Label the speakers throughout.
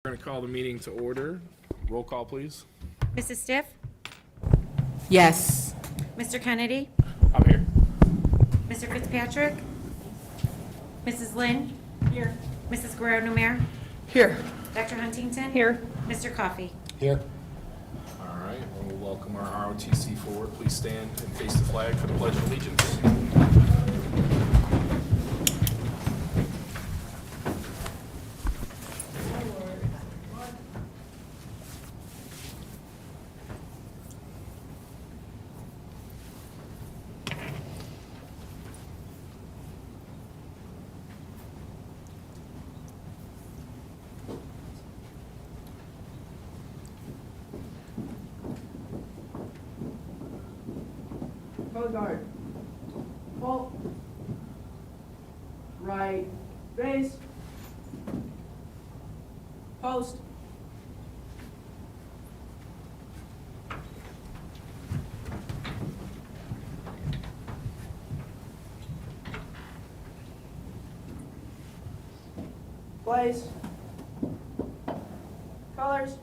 Speaker 1: We're going to call the meeting to order. Roll call, please.
Speaker 2: Mrs. Stiff?
Speaker 3: Yes.
Speaker 2: Mr. Kennedy?
Speaker 1: I'm here.
Speaker 2: Mr. Fitzpatrick? Mrs. Lynn? Here. Mrs. Guerrero-Numer?
Speaker 3: Here.
Speaker 2: Dr. Huntington?
Speaker 3: Here.
Speaker 2: Mr. Coffey?
Speaker 4: Here.
Speaker 1: All right, we'll welcome our ROTC forward. Please stand and face the flag for the Pledge of Allegiance.
Speaker 5: Color guard. Full. Right. Raise. Post. Place. Colors.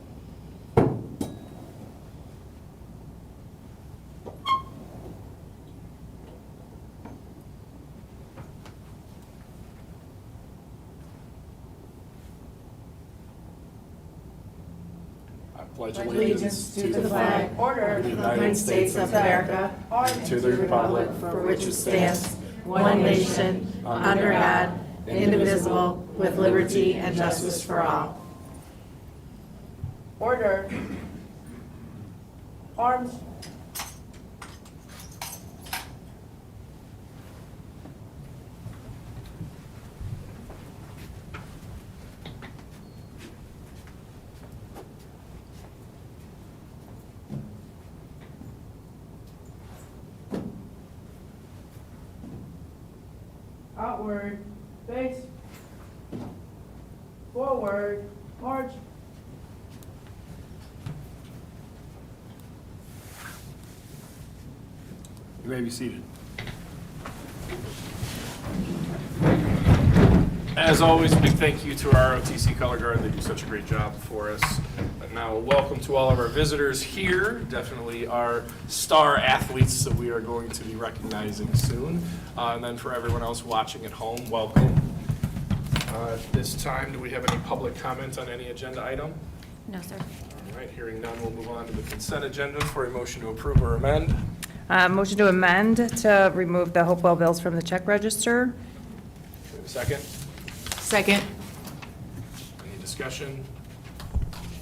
Speaker 1: I pledge
Speaker 3: Allegiance to the flag
Speaker 5: Order.
Speaker 3: of the United States of America and to the republic for which it stands, one nation, under God, indivisible, with liberty and justice for all.
Speaker 5: Order. Arms. Outward. Face. Forward. March.
Speaker 1: You may be seated. As always, a big thank you to our ROTC Color Guard. They do such a great job for us. But now, welcome to all of our visitors here. Definitely our star athletes that we are going to be recognizing soon. And then for everyone else watching at home, welcome. At this time, do we have any public comment on any agenda item?
Speaker 2: No, sir.
Speaker 1: All right, hearing none, we'll move on to the consent agenda for a motion to approve or amend.
Speaker 6: Motion to amend to remove the Hopewell bills from the check register.
Speaker 1: Do we have a second?
Speaker 3: Second.
Speaker 1: Any discussion?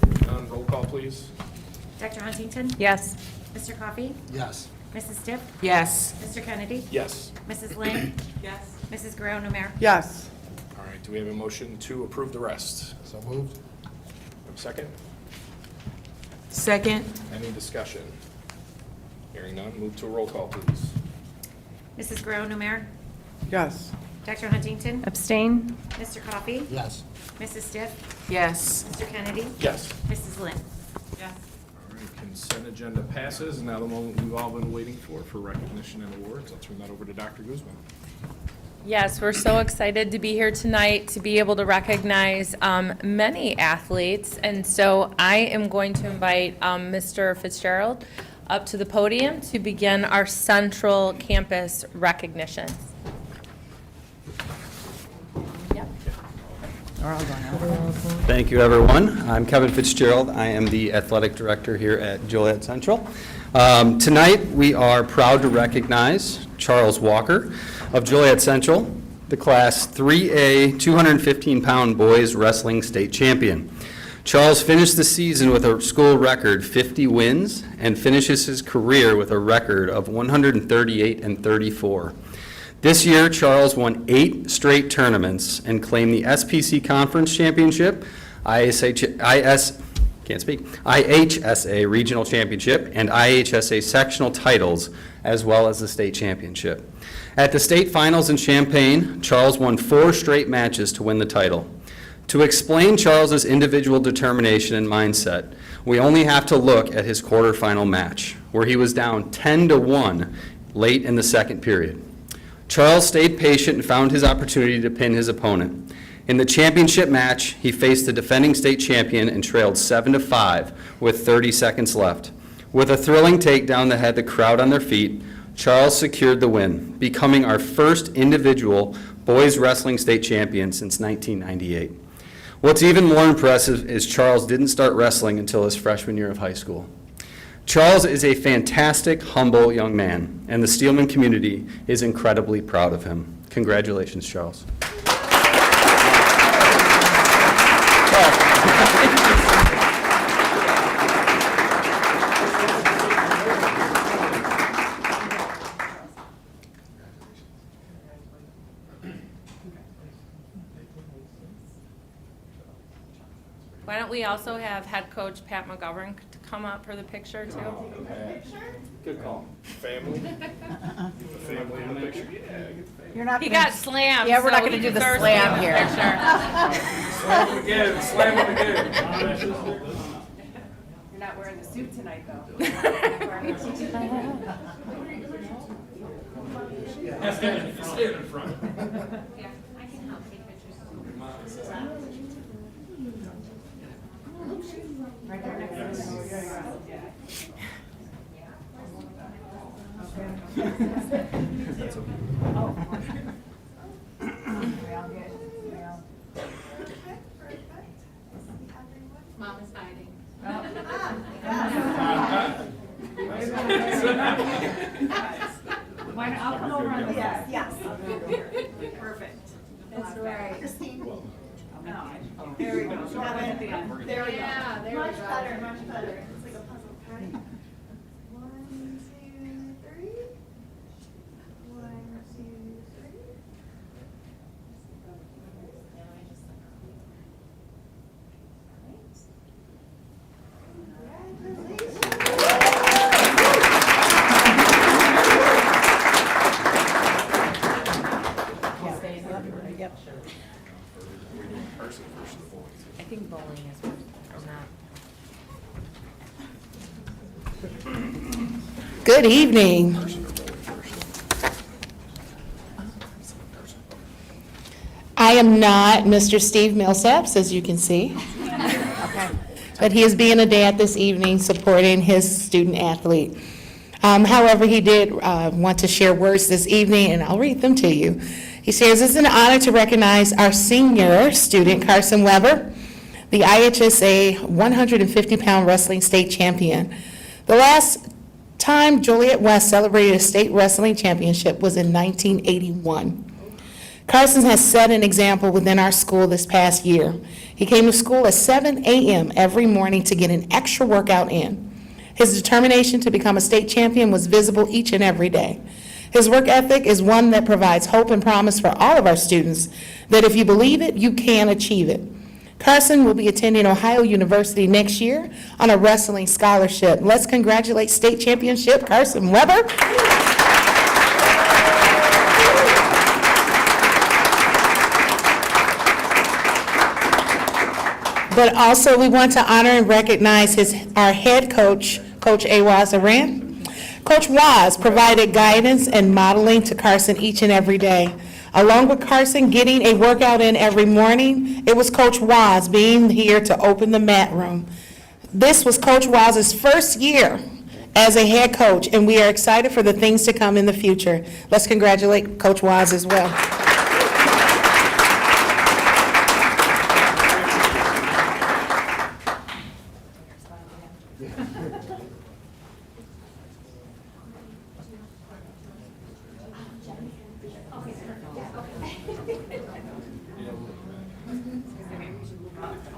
Speaker 1: Hearing none, roll call, please.
Speaker 2: Dr. Huntington?
Speaker 6: Yes.
Speaker 2: Mr. Coffey?
Speaker 4: Yes.
Speaker 2: Mrs. Stiff?
Speaker 3: Yes.
Speaker 2: Mr. Kennedy?
Speaker 1: Yes.
Speaker 2: Mrs. Lynn?
Speaker 3: Yes.
Speaker 2: Mrs. Guerrero-Numer?
Speaker 3: Yes.
Speaker 1: All right, do we have a motion to approve the rest?
Speaker 4: So moved.
Speaker 1: Second?
Speaker 3: Second.
Speaker 1: Any discussion? Hearing none, move to a roll call, please.
Speaker 2: Mrs. Guerrero-Numer?
Speaker 3: Yes.
Speaker 2: Dr. Huntington?
Speaker 6: Abstain?
Speaker 2: Mr. Coffey?
Speaker 4: Yes.
Speaker 2: Mrs. Stiff?
Speaker 3: Yes.
Speaker 2: Mr. Kennedy?
Speaker 1: Yes.
Speaker 2: Mrs. Lynn?
Speaker 3: Yes.
Speaker 1: All right, consent agenda passes. Now the moment we've all been waiting for recognition and awards. I'll turn that over to Dr. Guzman.
Speaker 7: Yes, we're so excited to be here tonight to be able to recognize many athletes. And so I am going to invite Mr. Fitzgerald up to the podium to begin our Central Campus recognitions. Yep.
Speaker 8: Thank you, everyone. I'm Kevin Fitzgerald. I am the athletic director here at Joliet Central. Tonight, we are proud to recognize Charles Walker of Joliet Central, the Class 3A 215-pound boys wrestling state champion. Charles finished the season with a school record 50 wins and finishes his career with a record of 138-34. This year, Charles won 8 straight tournaments and claimed the SPC Conference Championship, IHSA Regional Championship, and IHSA Sectional titles, as well as the state championship. At the state finals in Champaign, Charles won 4 straight matches to win the title. To explain Charles's individual determination and mindset, we only have to look at his quarterfinal match, where he was down 10-1 late in the second period. Charles stayed patient and found his opportunity to pin his opponent. In the championship match, he faced the defending state champion and trailed 7-5 with 30 seconds left. With a thrilling takedown that had the crowd on their feet, Charles secured the win, becoming our first individual boys wrestling state champion since 1998. What's even more impressive is Charles didn't start wrestling until his freshman year of high school. Charles is a fantastic, humble young man, and the Steelman community is incredibly proud of him. Congratulations, Charles.
Speaker 7: Why don't we also have head coach Pat McGovern to come up for the picture too?
Speaker 1: Good call. Family? The family in the picture? Yeah, get the family.
Speaker 3: You're not
Speaker 7: He
Speaker 3: gonna-
Speaker 7: got slammed.
Speaker 3: Yeah, we're not
Speaker 7: so
Speaker 3: gonna
Speaker 7: he
Speaker 3: do the
Speaker 7: deserves to
Speaker 3: slam
Speaker 7: be in
Speaker 3: here.
Speaker 7: the
Speaker 1: Slam him again, slam him again.
Speaker 6: You're not wearing the suit tonight, though.
Speaker 1: Stand in front.
Speaker 2: Yeah, I can help take pictures. Mom is hiding.
Speaker 3: I'll come over on the side. Yes. Perfect. That's right. Christine. There we go. There we go.
Speaker 2: Yeah, there we
Speaker 4: Much
Speaker 2: go.
Speaker 4: better, much better. It's like a puzzle. Ready? 1, 2, 3. 1, 2, 3.
Speaker 3: Yep.
Speaker 7: I think bowling is or not.
Speaker 3: Good evening. I am not Mr. Steve Millsaps, as you can see. But he is being a dad this evening, supporting his student athlete. However, he did want to share words this evening, and I'll read them to you. He says, "It's an honor to recognize our senior student, Carson Weber, the IHSA 150-pound wrestling state champion. The last time Joliet West celebrated a state wrestling championship was in 1981. Carson has set an example within our school this past year. He came to school at 7 a.m. every morning to get an extra workout in. His determination to become a state champion was visible each and every day. His work ethic is one that provides hope and promise for all of our students that if you believe it, you can achieve it. Carson will be attending Ohio University next year on a wrestling scholarship. Let's congratulate state championship Carson Weber. But also, we want to honor and recognize our head coach, Coach Awaz Aran. Coach Waz provided guidance and modeling to Carson each and every day. Along with Carson getting a workout in every morning, it was Coach Waz being here to open the mat room. This was Coach Waz's first year as a head coach, and we are excited for the things to come in the future. Let's congratulate Coach Waz as well.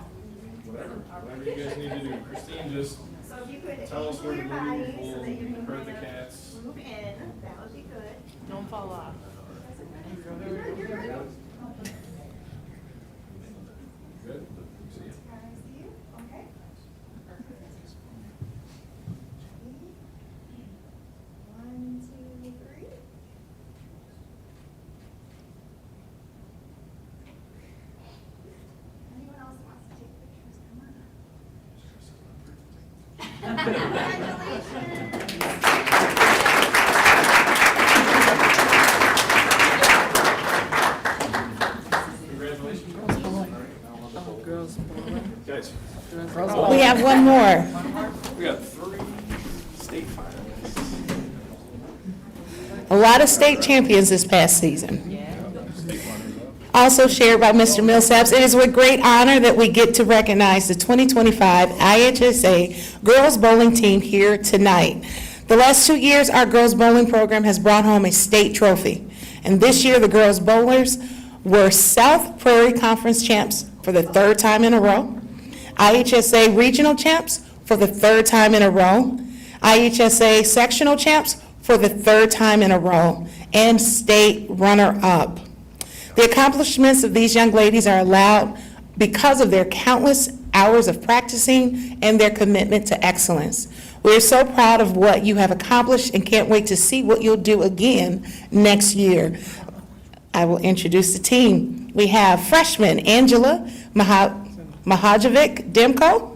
Speaker 1: Whatever you guys need to do. Christine, just
Speaker 4: So if you could
Speaker 1: tell us where to
Speaker 4: angle your
Speaker 1: move,
Speaker 4: body so that you
Speaker 1: we'll
Speaker 4: can
Speaker 1: herd the
Speaker 4: kind of
Speaker 1: cats.
Speaker 4: move in, that would be good.
Speaker 3: Don't fall off.
Speaker 4: You're good.
Speaker 1: Good? See ya.
Speaker 4: Can I see you? Okay. One, two, three. Anyone else wants to take pictures, come on up. Congratulations.
Speaker 1: Congratulations. guys?
Speaker 3: We have one more.
Speaker 1: We got 3 state finalists.
Speaker 3: A lot of state champions this past season. Also shared by Mr. Millsaps, it is with great honor that we get to recognize the 2025 IHSA Girls Bowling Team here tonight. The last 2 years, our girls bowling program has brought home a state trophy. And this year, the girls bowlers were South Prairie Conference champs for the 3rd time in a row, IHSA regional champs for the 3rd time in a row, IHSA sectional champs for the 3rd time in a row, and state runner-up. The accomplishments of these young ladies are allowed because of their countless hours of practicing and their commitment to excellence. We are so proud of what you have accomplished and can't wait to see what you'll do again next year. I will introduce the team. We have freshman Angela Mahajovic Demko.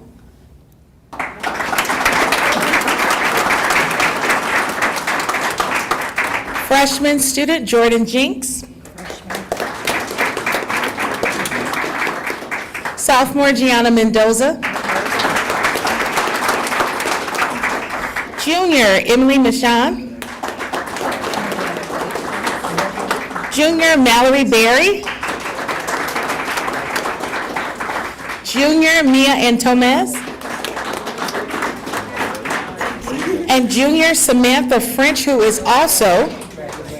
Speaker 3: Freshman student Jordan Jinks. Sophomore Gianna Mendoza. Junior Emily Michon. Junior Mallory Berry. Junior Mia Antomez. And junior Samantha French, who is also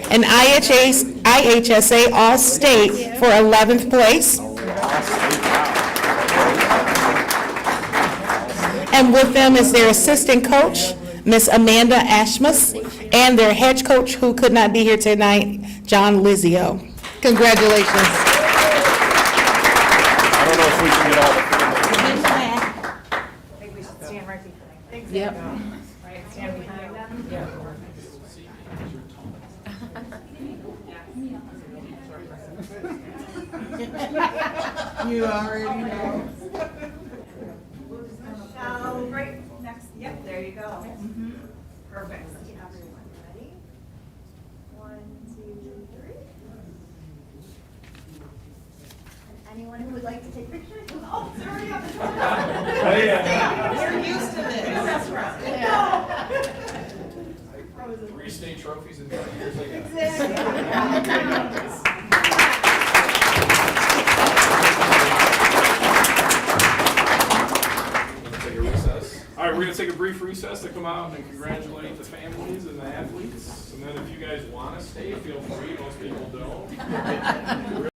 Speaker 3: an IHSA All-State for 11th place. And with them is their assistant coach, Miss Amanda Ashmus, and their head coach, who could not be here tonight, John Lizio. Congratulations.
Speaker 1: I don't know if we can get all the
Speaker 6: I think we should stand right behind them.
Speaker 3: Yep.
Speaker 6: Right, stand behind them. Yeah.
Speaker 3: You already know.
Speaker 4: Michelle, right next, yep, there you go. Perfect. Everyone ready? 1, 2, 3. And anyone who would like to take pictures? Oh, it's already on the front. You're used to this. That's right.
Speaker 1: 3 state trophies in 5 years, I guess.
Speaker 4: Exactly.
Speaker 1: Take a recess. All right, we're going to take a brief recess to come out and congratulate the families and the athletes. And then if you guys want to stay, feel free. Most people don't.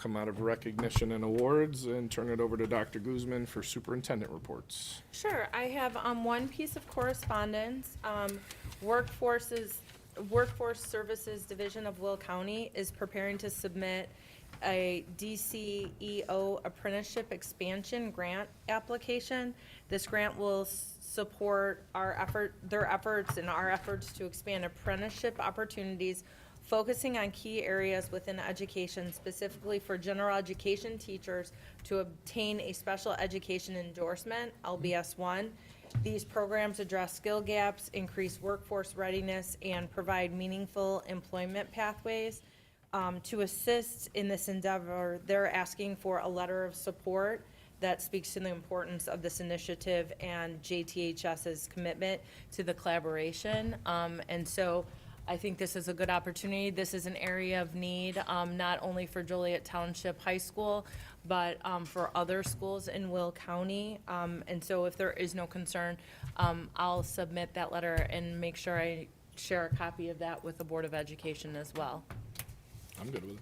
Speaker 1: come out of recognition and awards and turn it over to Dr. Guzman for superintendent reports.
Speaker 7: Sure, I have one piece of correspondence. Workforce Services Division of Will County is preparing to submit a DCEO apprenticeship expansion grant application. This grant will support their efforts to expand apprenticeship opportunities, focusing on key areas within education, specifically for general education teachers to obtain a special education endorsement, LBS-1. These programs address skill gaps, increase workforce readiness, and provide meaningful employment pathways. To assist in this endeavor, they're asking for a letter of support that speaks to the importance of this initiative and JTHS's commitment to the collaboration. And so I think this is a good opportunity. This is an area of need, not only for Joliet Township High School, but for other schools in Will County. And so if there is no concern, I'll submit that letter and make sure I share a copy of that with the Board of Education as well.
Speaker 1: I'm good with it.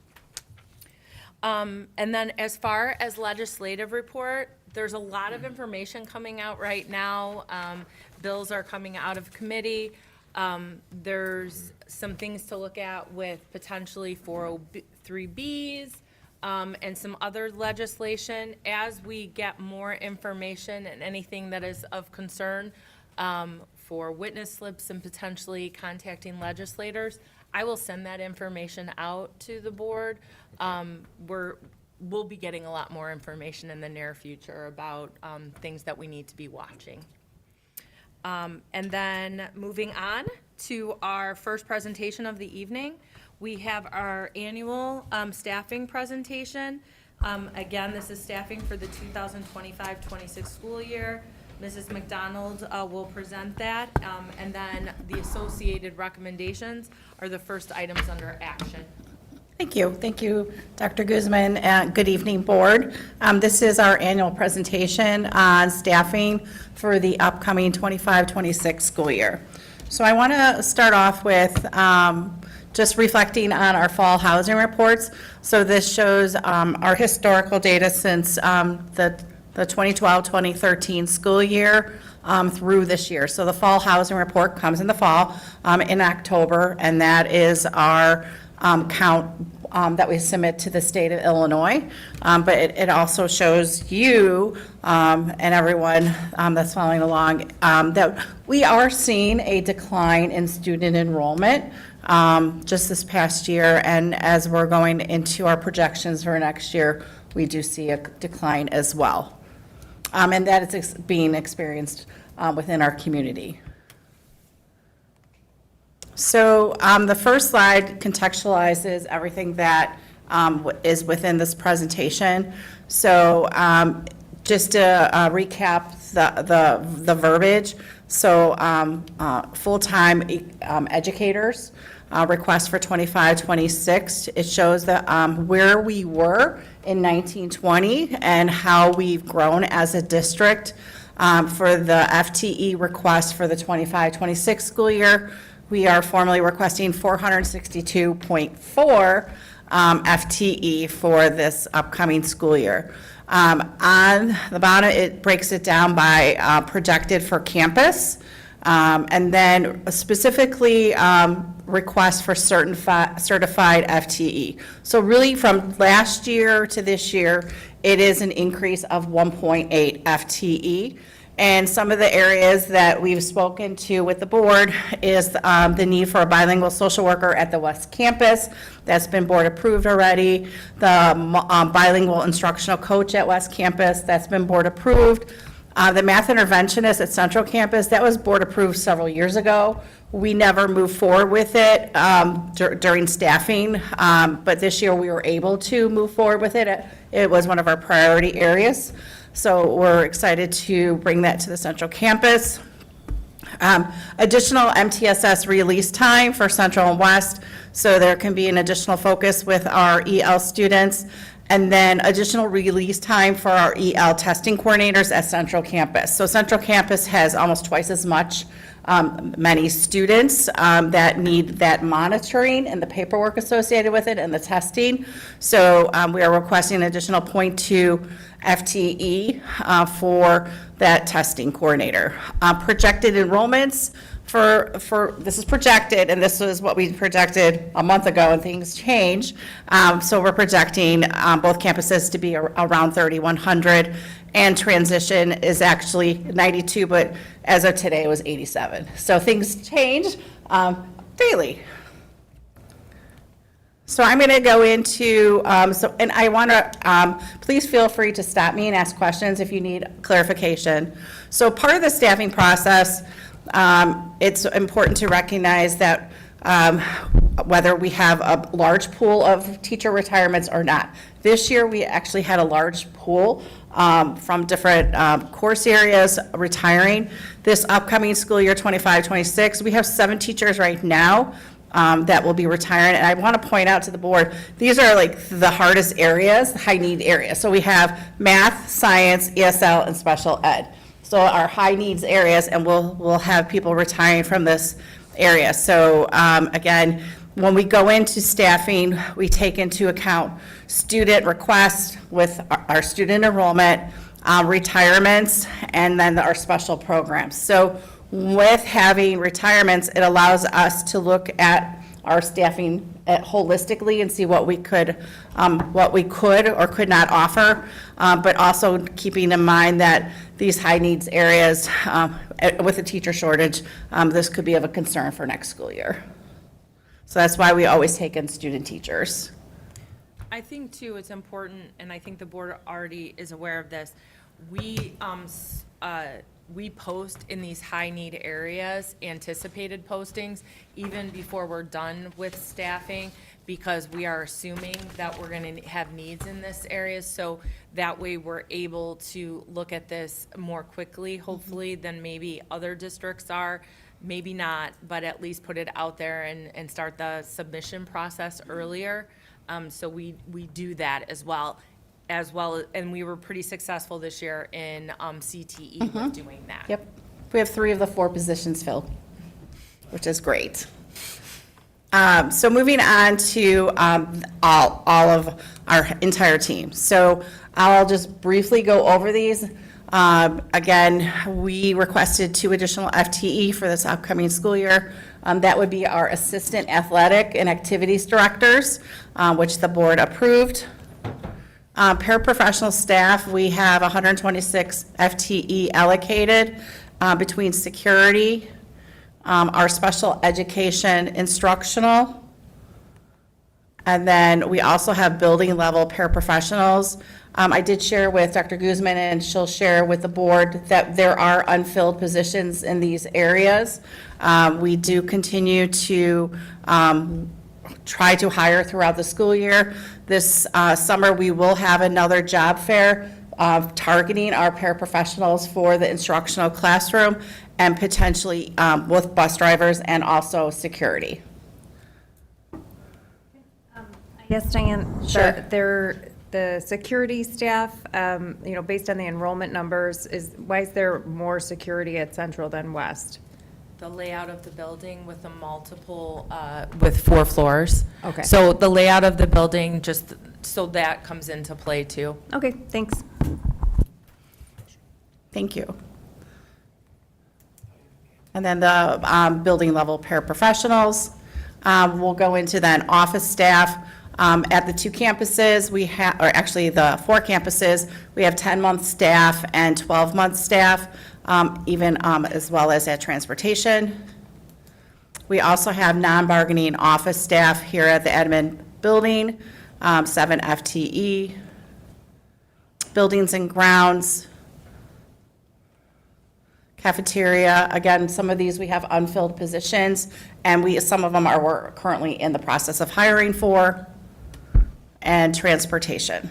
Speaker 7: And then as far as legislative report, there's a lot of information coming out right now. Bills are coming out of committee. There's some things to look at with potentially 403Bs and some other legislation. As we get more information and anything that is of concern for witness slips and potentially contacting legislators, I will send that information out to the board. We'll be getting a lot more information in the near future about things that we need to be watching. And then moving on to our first presentation of the evening, we have our annual staffing presentation. Again, this is staffing for the 2025-26 school year. Mrs. McDonald will present that, and then the associated recommendations are the first items under action.
Speaker 4: Thank you. Thank you, Dr. Guzman. Good evening, Board. This is our annual presentation on staffing for the upcoming 25-26 school year. So I want to start off with just reflecting on our fall housing reports. So this shows our historical data since the 2012-2013 school year through this year. So the fall housing report comes in the fall in October, and that is our count that we submit to the state of Illinois. But it also shows you and everyone that's following along that we are seeing a decline in student enrollment just this past year. And as we're going into our projections for next year, we do see a decline as well. And that is being experienced within our community. So the first slide contextualizes everything that is within this presentation. So just to recap the verbiage, so full-time educators, request for 25-26. It shows that where we were in 1920 and how we've grown as a district. For the FTE request for the 25-26 school year, we are formally requesting 462.4 FTE for this upcoming school year. On the bottom, it breaks it down by projected for campus, and then specifically requests for certified FTE. So really from last year to this year, it is an increase of 1.8 FTE. And some of the areas that we've spoken to with the board is the need for a bilingual social worker at the West Campus. That's been board approved already. The bilingual instructional coach at West Campus, that's been board approved. The math interventionist at Central Campus, that was board approved several years ago. We never moved forward with it during staffing, but this year we were able to move forward with it. It was one of our priority areas. So we're excited to bring that to the Central Campus. Additional MTSS release time for Central and West, so there can be an additional focus with our EL students, and then additional release time for our EL testing coordinators at Central Campus. So Central Campus has almost twice as much many students that need that monitoring and the paperwork associated with it and the testing. So we are requesting an additional .2 FTE for that testing coordinator. Projected enrollments for, this is projected, and this was what we projected a month ago, and things change. So we're projecting both campuses to be around 3,100, and transition is actually 92, but as of today, it was 87. So things change daily. So I'm going to go into, and I want to, please feel free to stop me and ask questions if you need clarification. So part of the staffing process, it's important to recognize that whether we have a large pool of teacher retirements or not. This year, we actually had a large pool from different course areas retiring. This upcoming school year, 25-26, we have 7 teachers right now that will be retiring. And I want to point out to the board, these are like the hardest areas, high need areas. So we have math, science, ESL, and special ed. So our high needs areas, and we'll have people retiring from this area. So again, when we go into staffing, we take into account student requests with our student enrollment, retirements, and then our special programs. So with having retirements, it allows us to look at our staffing holistically and see what we could or could not offer, but also keeping in mind that these high needs areas, with a teacher shortage, this could be of a concern for next school year. So that's why we always take in student teachers.
Speaker 7: I think too, it's important, and I think the board already is aware of this. We post in these high need areas, anticipated postings, even before we're done with staffing, because we are assuming that we're gonna have needs in this area. So that way we're able to look at this more quickly, hopefully, than maybe other districts are. Maybe not, but at least put it out there and start the submission process earlier. So we do that as well, and we were pretty successful this year in CTE with doing that.
Speaker 4: Yep. We have 3 of the 4 positions filled, which is great. So moving on to all of our entire team. So I'll just briefly go over these. Again, we requested 2 additional FTE for this upcoming school year. That would be our assistant athletic and activities directors, which the board approved. Paraprofessional staff, we have 126 FTE allocated between security, our special education instructional, and then we also have building level paraprofessionals. I did share with Dr. Guzman, and she'll share with the board, that there are unfilled positions in these areas. We do continue to try to hire throughout the school year. This summer, we will have another job fair targeting our paraprofessionals for the instructional classroom, and potentially with bus drivers and also security.
Speaker 6: Yes, Diane?
Speaker 4: Sure.
Speaker 6: The security staff, based on the enrollment numbers, why is there more security at Central than West?
Speaker 7: The layout of the building with the multiple, with 4 floors.
Speaker 6: Okay.
Speaker 7: So the layout of the building, just, so that comes into play too.
Speaker 6: Okay, thanks.
Speaker 4: Thank you. And then the building level paraprofessionals. We'll go into then office staff. At the 2 campuses, we have, or actually the 4 campuses, we have 10-month staff and 12-month staff, even as well as at transportation. We also have non-bargaining office staff here at the admin building, 7 FTE. Buildings and grounds, cafeteria, again, some of these we have unfilled positions, and some of them we're currently in the process of hiring for, and transportation.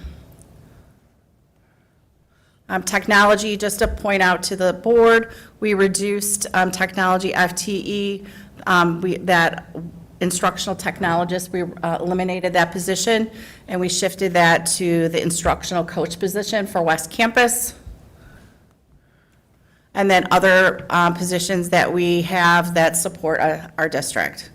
Speaker 4: Technology, just to point out to the board, we reduced technology FTE, that instructional technologist, we eliminated that position, and we shifted that to the instructional coach position for West Campus. and then other positions that we have that support our district.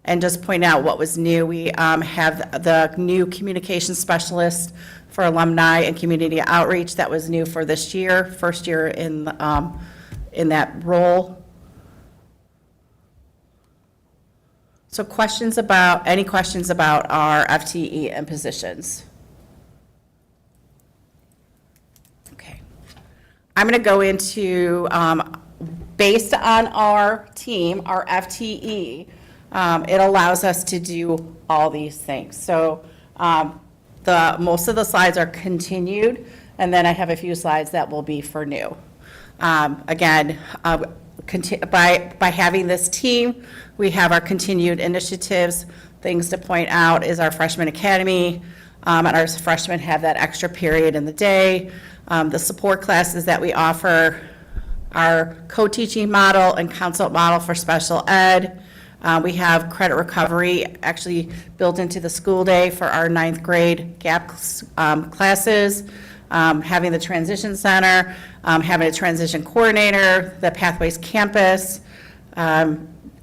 Speaker 4: And just point out what was new, we have the new communication specialist for alumni and community outreach that was new for this year, first year in that role. So any questions about our FTE and positions? Okay. I'm going to go into, based on our team, our FTE, it allows us to do all these things. So most of the slides are continued, and then I have a few slides that will be for new. Again, by having this team, we have our continued initiatives. Things to point out is our freshman academy, and our freshmen have that extra period in the day. The support classes that we offer, our co-teaching model and consult model for special ed. We have credit recovery actually built into the school day for our 9th grade gap classes, having the transition center, having a transition coordinator, the Pathways Campus,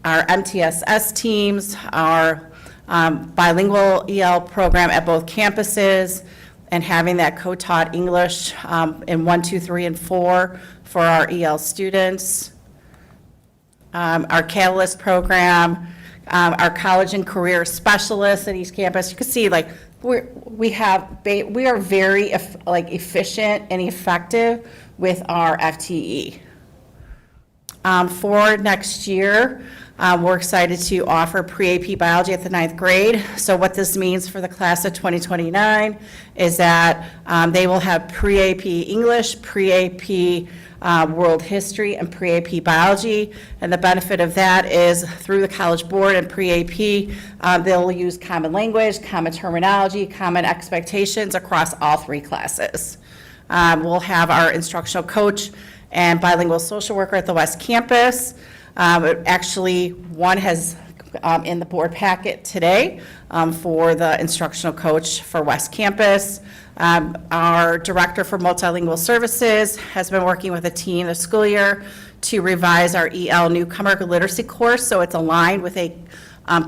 Speaker 4: our MTSS teams, our bilingual EL program at both campuses, and having that co-taught English in 1, 2, 3, and 4 for our EL students. Our Catalyst program, our college and career specialists at each campus. You can see, like, we are very efficient and effective with our FTE. For next year, we're excited to offer pre-AP biology at the 9th grade. So what this means for the class of 2029 is that they will have pre-AP English, pre-AP world history, and pre-AP biology. And the benefit of that is through the College Board and pre-AP, they'll use common language, common terminology, common expectations across all 3 classes. We'll have our instructional coach and bilingual social worker at the West Campus. Actually, one has in the board packet today for the instructional coach for West Campus. Our director for multilingual services has been working with a team this school year to revise our EL newcomer literacy course, so it's aligned with a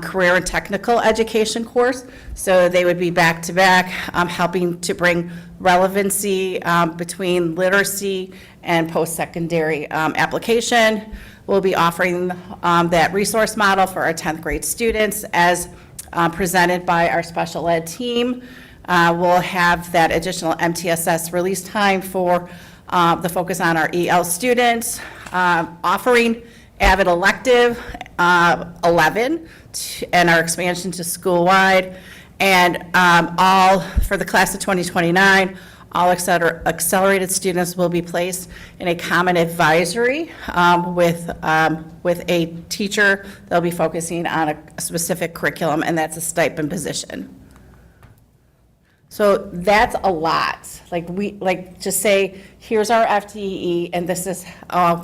Speaker 4: career and technical education course. So they would be back-to-back, helping to bring relevancy between literacy and post-secondary application. We'll be offering that resource model for our 10th grade students as presented by our special ed team. We'll have that additional MTSS release time for the focus on our EL students, offering Avid elective 11 and our expansion to school-wide, and all for the class of 2029, all accelerated students will be placed in a common advisory with a teacher that'll be focusing on a specific curriculum, and that's a stipend position. So that's a lot. Just say, here's our FTE, and this is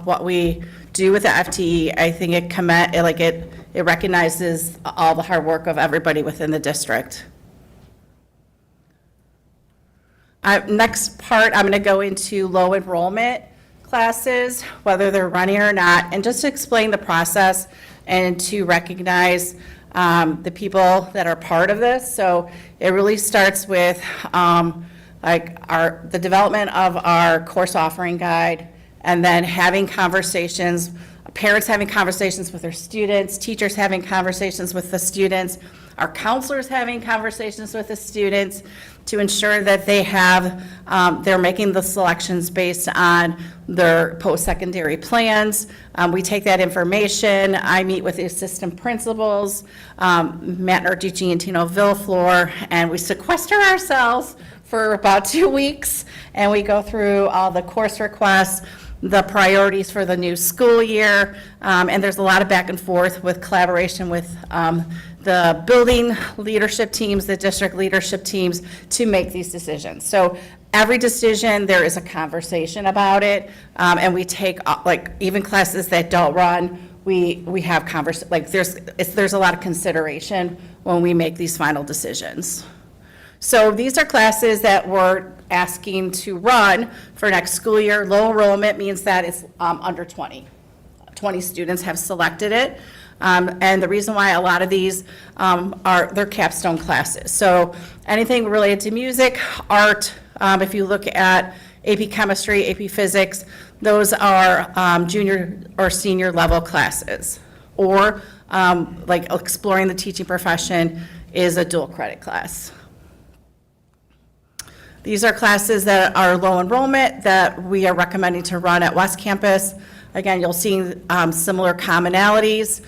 Speaker 4: what we do with the FTE. I think it recognizes all the hard work of everybody within the district. Next part, I'm going to go into low enrollment classes, whether they're running or not, and just to explain the process and to recognize the people that are part of this. So it really starts with the development of our course offering guide, and then having conversations, parents having conversations with their students, teachers having conversations with the students, our counselors having conversations with the students to ensure that they're making the selections based on their post-secondary plans. We take that information. I meet with the assistant principals, Matt Narducci and Tino Villaflor, and we sequester ourselves for about 2 weeks, and we go through all the course requests, the priorities for the new school year, and there's a lot of back and forth with collaboration with the building leadership teams, the district leadership teams to make these decisions. So every decision, there is a conversation about it, and we take, even classes that don't run, we have there's a lot of consideration when we make these final decisions. So these are classes that we're asking to run for next school year. Low enrollment means that it's under 20. 20 students have selected it. And the reason why a lot of these they're capstone classes. So anything related to music, art, if you look at AP Chemistry, AP Physics, those are junior or senior level classes. Or like exploring the teaching profession is a dual credit class. These are classes that are low enrollment that we are recommending to run at West Campus. Again, you'll see similar commonalities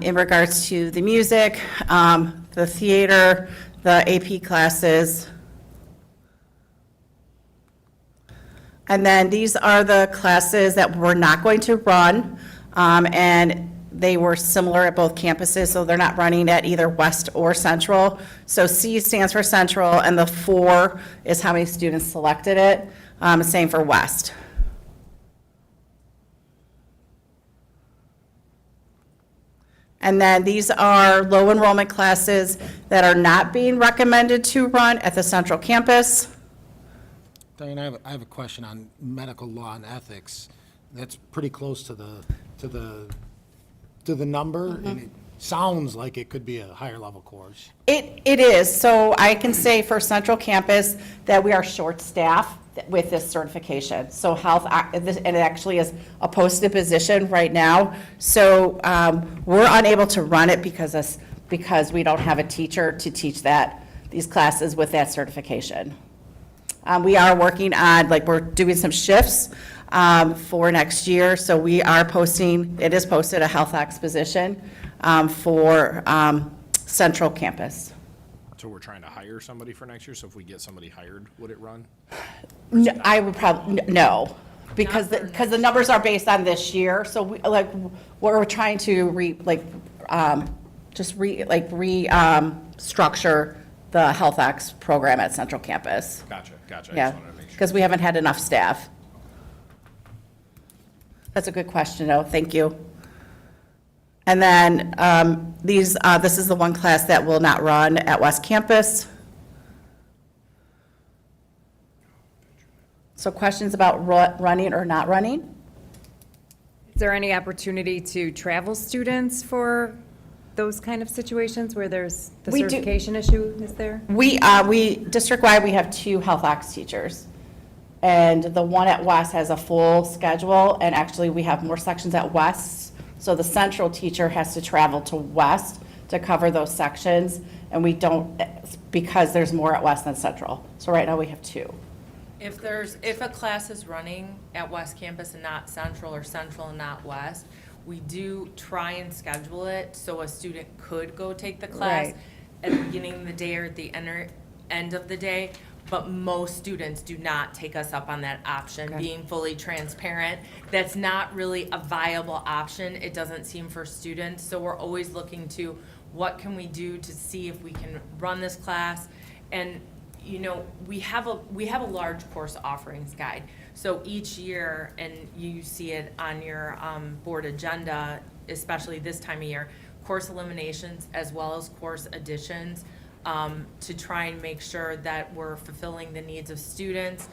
Speaker 4: in regards to the music, the theater, the AP classes. And then these are the classes that we're not going to run, and they were similar at both campuses, so they're not running at either West or Central. So C stands for Central, and the 4 is how many students selected it. Same for West. And then these are low enrollment classes that are not being recommended to run at the Central campus.
Speaker 9: Diane, I have a question on medical law and ethics. That's pretty close to the number, and it sounds like it could be a higher level course.
Speaker 4: It is. So I can say for Central Campus that we are short-staffed with this certification. So and it actually is a posted position right now. So we're unable to run it because we don't have a teacher to teach these classes with that certification. We are working on, we're doing some shifts for next year. So we are posting, it is posted a health ops position for Central Campus.
Speaker 1: So we're trying to hire somebody for next year, so if we get somebody hired, would it run?
Speaker 4: No, I would probably, no, because the numbers are based on this year. So we're trying to restructure the health ops program at Central Campus.
Speaker 1: Gotcha. I just
Speaker 4: Yeah,
Speaker 1: wanted to make sure.
Speaker 4: because we haven't had enough staff. That's a good question, though. Thank you. And then this is the one class that will not run at West Campus. So questions about running or not running?
Speaker 6: Is there any opportunity to travel students for those kind of situations where there's the
Speaker 4: We do.
Speaker 6: certification issue is there?
Speaker 4: We district-wide, we have 2 health ops teachers. And the one at West has a full schedule, and actually we have more sections at West. So the Central teacher has to travel to West to cover those sections, and we don't, because there's more at West than Central. So right now we have 2.
Speaker 7: If a class is running at West Campus and not Central, or Central and not West, we do try and schedule it so a student could go take the class
Speaker 4: Right.
Speaker 7: at the beginning of the day or at the end of the day. But most students do not take us up on that option,
Speaker 4: Okay.
Speaker 7: being fully transparent. That's not really a viable option, it doesn't seem, for students. So we're always looking to, what can we do to see if we can run this class? And, we have a large course offerings guide. So each year, and you see it on your board agenda, especially this time of year, course eliminations as well as course additions, to try and make sure that we're fulfilling the needs of students.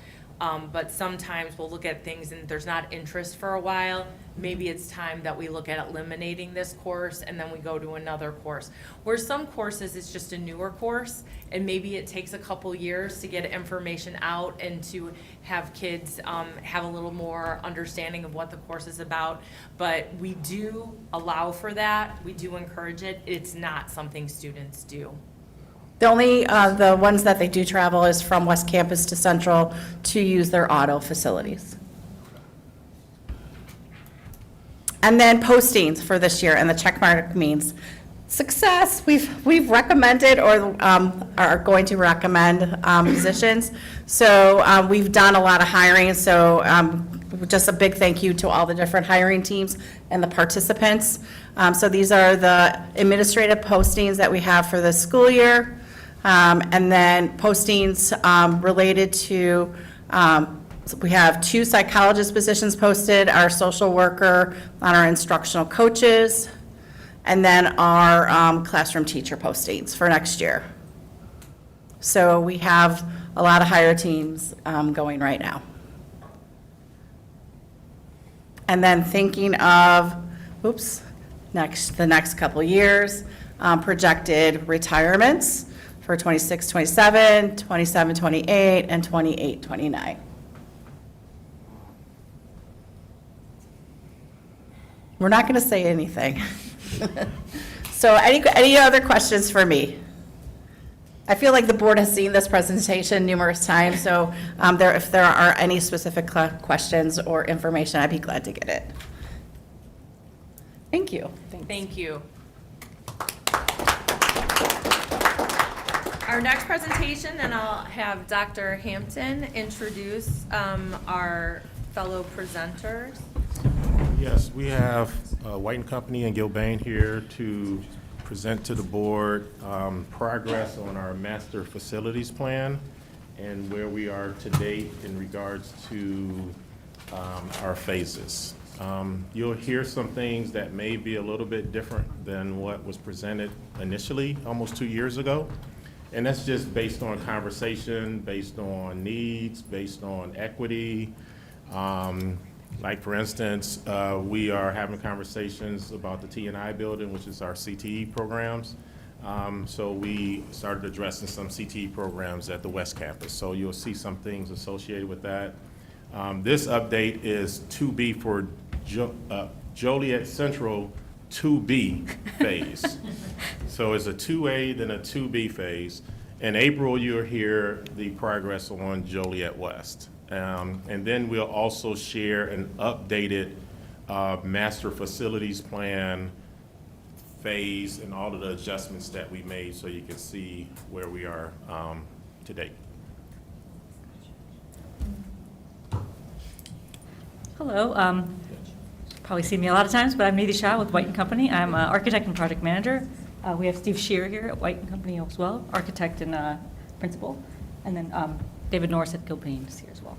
Speaker 7: But sometimes we'll look at things and there's not interest for a while. Maybe it's time that we look at eliminating this course and then we go to another course. Where some courses, it's just a newer course, and maybe it takes a couple years to get information out and to have kids have a little more understanding of what the course is about. But we do allow for that. We do encourage it. It's not something students do.
Speaker 4: The only, the ones that they do travel is from West Campus to Central to use their auto facilities. And then postings for this year, and the check mark means success. We've recommended or are going to recommend positions. So we've done a lot of hiring, so just a big thank you to all the different hiring teams and the participants. So these are the administrative postings that we have for this school year. And then postings related to, so we have 2 psychologist positions posted, our social worker, on our instructional coaches, and then our classroom teacher postings for next year. So we have a lot of higher teams going right now. And then thinking of, the next couple years, projected retirements for 26, 27, 27, 28, and 28, 29. We're not going to say anything. So any other questions for me? I feel like the board has seen this presentation numerous times, so if there are any specific questions or information, I'd be glad to get it. Thank you.
Speaker 7: Thank you. Our next presentation, and I'll have Dr. Hampton introduce our fellow presenters.
Speaker 10: Yes, we have White & Company and Gilbane here to present to the board progress on our master facilities plan and where we are to date in regards to our phases. You'll hear some things that may be a little bit different than what was presented initially, almost 2 years ago. And that's just based on conversation, based on needs, based on equity. Like for instance, we are having conversations about the T&I building, which is our CTE programs. So we started addressing some CTE programs at the West Campus. So you'll see some things associated with that. This update is 2B for Joliet Central 2B phase. So it's a 2A, then a 2B phase. In April, you'll hear the progress on Joliet West. And then we'll also share an updated master facilities plan phase and all of the adjustments that we made so you can see where we are to date.
Speaker 11: Hello. Probably seen me a lot of times, but I'm Nidhi Shah with White & Company. I'm an architect and project manager. We have Steve Shear here at White & Company as well, architect and principal. And then David Norris at Gilbane is here as well.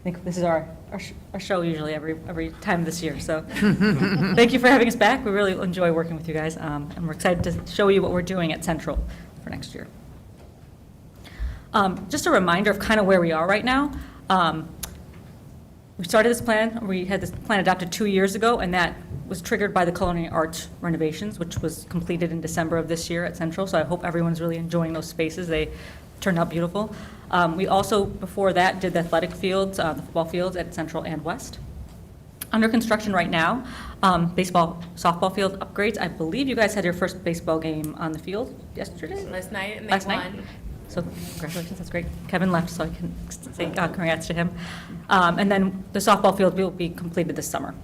Speaker 11: I think this is our show usually every time this year. So thank you for having us back. We really enjoy working with you guys. And we're excited to show you what we're doing at Central for next year. Just a reminder of kind of where we are right now. We started this plan, we had this plan adopted 2 years ago, and that was triggered by the culinary arts renovations, which was completed in December of this year at Central, so I hope everyone's really enjoying those spaces. They turned out beautiful. We also, before that, did the athletic fields, the football fields at Central and West. Under construction right now, baseball, softball field upgrades. I believe you guys had your first baseball game on the field yesterday?
Speaker 7: Last night, and they
Speaker 11: Last
Speaker 7: won.
Speaker 11: night? So congratulations, that's great. Kevin left, so I can say congrats to him. And then the softball field will be completed this summer.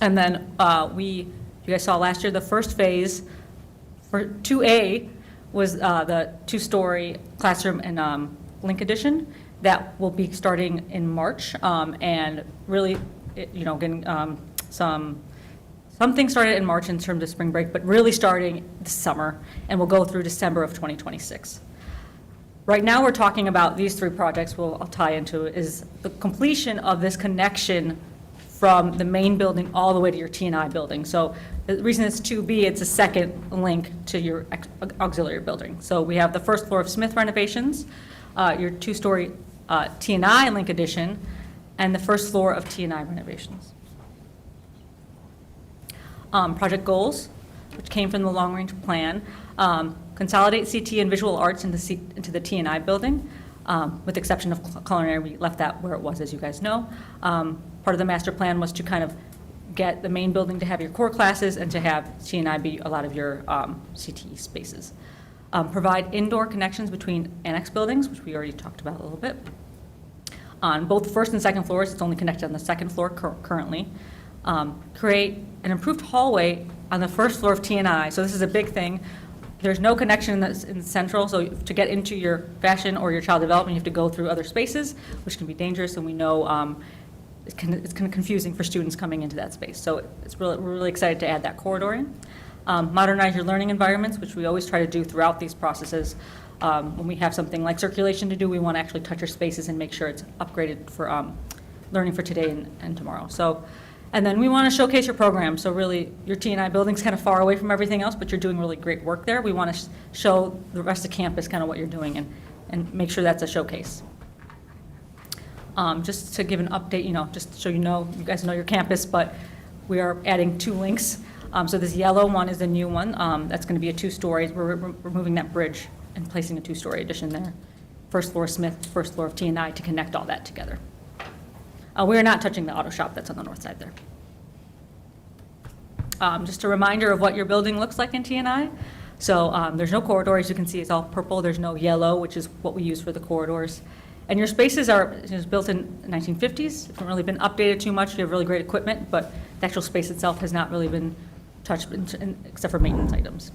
Speaker 11: And then you guys saw last year, the first phase for 2A was the two-story classroom and link addition. That will be starting in March, and really, getting some things started in March in terms of spring break, but really starting this summer, and will go through December of 2026. Right now, we're talking about these three projects I'll tie into is the completion of this connection from the main building all the way to your T&I building. So the reason it's 2B, it's a second link to your auxiliary building. So we have the first floor of Smith renovations, your two-story T&I link addition, and the first floor of T&I renovations. Project goals, which came from the long-range plan, consolidate CT and visual arts into the T&I building, with the exception of culinary. We left that where it was, as you guys know. Part of the master plan was to kind of get the main building to have your core classes and to have T&I be a lot of your CTE spaces. Provide indoor connections between annex buildings, which we already talked about a little bit. On both first and second floors, it's only connected on the second floor currently. Create an improved hallway on the first floor of T&I. So this is a big thing. There's no connection in Central, so to get into your fashion or your child development, you have to go through other spaces, which can be dangerous, and we know it's kind of confusing for students coming into that space. So we're really excited to add that corridor in. Modernize your learning environments, which we always try to do throughout these processes. When we have something like circulation to do, we want to actually touch our spaces and make sure it's upgraded for learning for today and tomorrow. So And then we want to showcase your program. So really, your T&I building's kind of far away from everything else, but you're doing really great work there. We want to show the rest of campus kind of what you're doing and make sure that's a showcase. Just to give an update, just so you guys know your campus, but we are adding 2 links. So this yellow one is a new one. That's going to be a 2-story. We're removing that bridge and placing a 2-story addition there. First floor Smith, first floor of T&I to connect all that together. We are not touching the auto shop that's on the north side there. Just a reminder of what your building looks like in T&I. So there's no corridor, as you can see, it's all purple. There's no yellow, which is what we use for the corridors. And your spaces are built in the 1950s. Haven't really been updated too much. You have really great equipment, but the actual space itself has not really been touched except for maintenance items.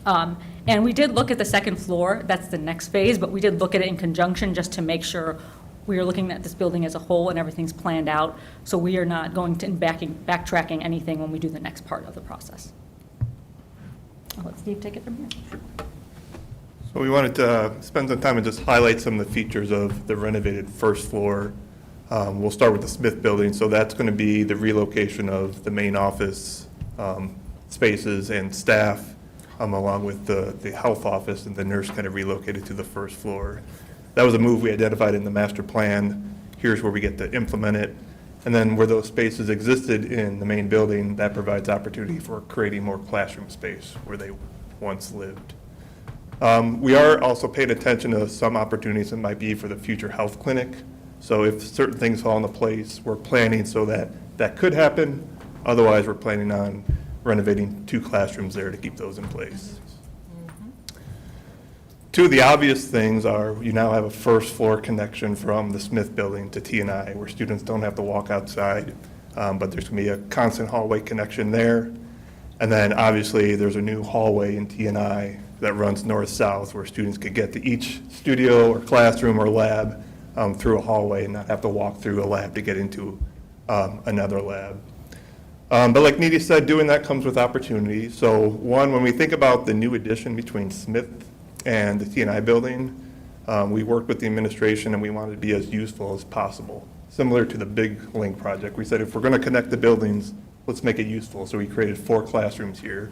Speaker 11: And we did look at the second floor. That's the next phase, but we did look at it in conjunction just to make sure we are looking at this building as a whole and everything's planned out. So we are not going to backtracking anything when we do the next part of the process. I'll let Steve take it from here.
Speaker 12: So we wanted to spend some time and just highlight some of the features of the renovated first floor. We'll start with the Smith building. So that's going to be the relocation of the main office spaces and staff, along with the health office and the nurse kind of relocated to the first floor. That was a move we identified in the master plan. Here's where we get to implement it. And then where those spaces existed in the main building, that provides opportunity for creating more classroom space where they once lived. We are also paying attention to some opportunities that might be for the future health clinic. So if certain things fall into place, we're planning so that that could happen. Otherwise, we're planning on renovating 2 classrooms there to keep those in place. 2 of the obvious things are you now have a first floor connection from the Smith building to T&I where students don't have to walk outside, but there's going to be a constant hallway connection there. And then obviously there's a new hallway in T&I that runs north-south where students could get to each studio or classroom or lab through a hallway and not have to walk through a lab to get into another lab. But like Needy said, doing that comes with opportunity. So one, when we think about the new addition between Smith and the T&I building, we worked with the administration and we wanted to be as useful as possible. Similar to the Big Link project, we said if we're going to connect the buildings, let's make it useful. So we created 4 classrooms here.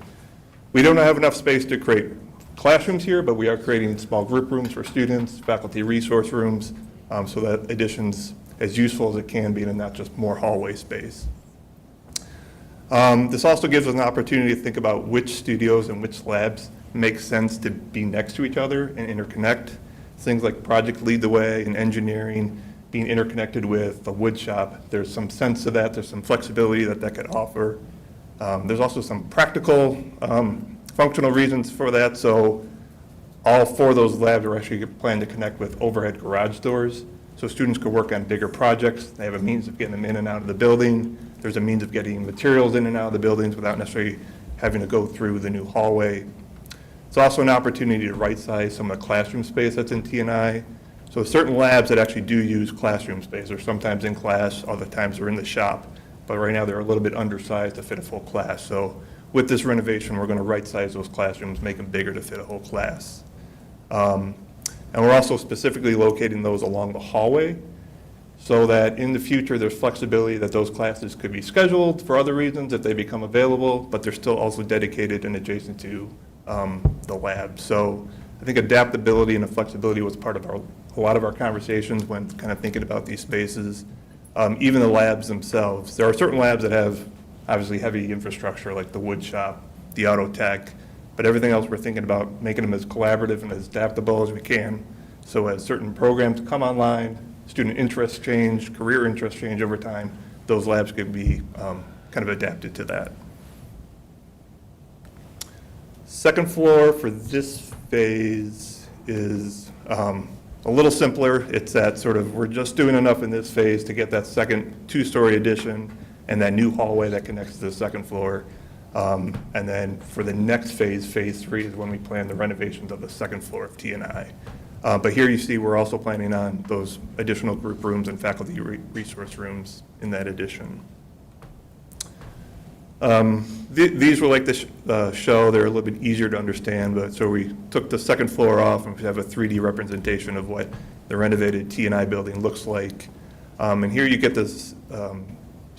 Speaker 12: We don't have enough space to create classrooms here, but we are creating small group rooms for students, faculty resource rooms, so that addition's as useful as it can be and not just more hallway space. This also gives us an opportunity to think about which studios and which labs make sense to be next to each other and interconnect. Things like Project Lead the Way and engineering being interconnected with the wood shop. There's some sense to that. There's some flexibility that that could offer. There's also some practical, functional reasons for that. So all 4 of those labs are actually planned to connect with overhead garage doors. So students could work on bigger projects. They have a means of getting them in and out of the building. There's a means of getting materials in and out of the buildings without necessarily having to go through the new hallway. It's also an opportunity to right-size some of the classroom space that's in T&I. So certain labs that actually do use classroom space are sometimes in class, other times they're in the shop. But right now they're a little bit undersized to fit a full class. So with this renovation, we're going to right-size those classrooms, make them bigger to fit a whole class. And we're also specifically locating those along the hallway so that in the future there's flexibility that those classes could be scheduled for other reasons if they become available, but they're still also dedicated and adjacent to the lab. So I think adaptability and flexibility was part of a lot of our conversations when kind of thinking about these spaces. Even the labs themselves. There are certain labs that have obviously heavy infrastructure like the wood shop, the auto tech, but everything else we're thinking about making them as collaborative and as adaptable as we can. So as certain programs come online, student interests change, career interests change over time, those labs could be kind of adapted to that. Second floor for this phase is a little simpler. It's that sort of, we're just doing enough in this phase to get that second 2-story addition and that new hallway that connects to the second floor. And then for the next phase, phase 3, is when we plan the renovations of the second floor of T&I. But here you see we're also planning on those additional group rooms and faculty resource rooms in that addition. These were like the show. They're a little bit easier to understand, but so we took the second floor off and we have a 3D representation of what the renovated T&I building looks like. And here you get this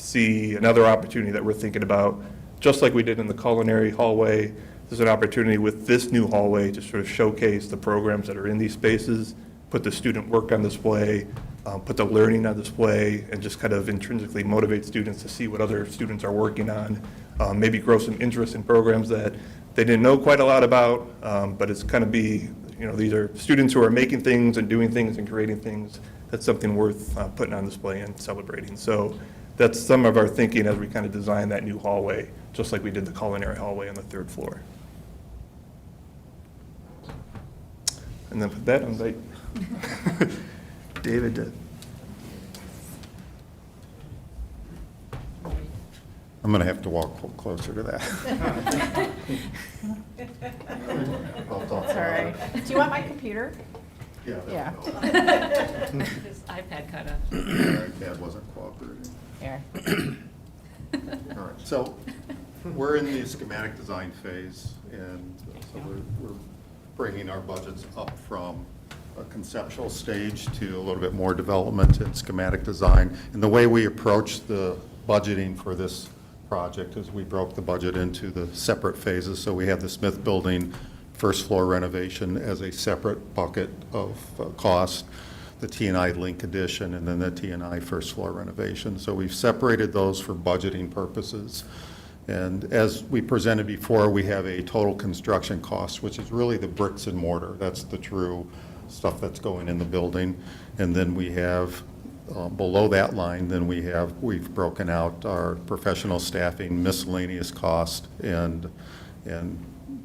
Speaker 12: see another opportunity that we're thinking about, just like we did in the culinary hallway. There's an opportunity with this new hallway to sort of showcase the programs that are in these spaces, put the student work on display, put the learning on display, and just kind of intrinsically motivate students to see what other students are working on, maybe grow some interest in programs that they didn't know quite a lot about, but it's kind of be, these are students who are making things and doing things and creating things. That's something worth putting on display and celebrating. So that's some of our thinking as we kind of design that new hallway, just like we did the culinary hallway on the 3rd floor. And then with that, I invite David to.
Speaker 13: I'm going to have to walk closer to that.
Speaker 4: That's all right. Do you want my computer?
Speaker 13: Yeah.
Speaker 11: This iPad kind of.
Speaker 13: iPad wasn't cooperating.
Speaker 4: Here.
Speaker 13: All right, so we're in the schematic design phase, and so we're bringing our budgets up from a conceptual stage to a little bit more development and schematic design. And the way we approach the budgeting for this project is we broke the budget into the separate phases. So we have the Smith Building first floor renovation as a separate bucket of cost, the T&I Link addition, and then the T&I first floor renovation. So we've separated those for budgeting purposes. And as we presented before, we have a total construction cost, which is really the bricks and mortar. That's the true stuff that's going in the building. And then we have, below that line, we've broken out our professional staffing, miscellaneous cost, and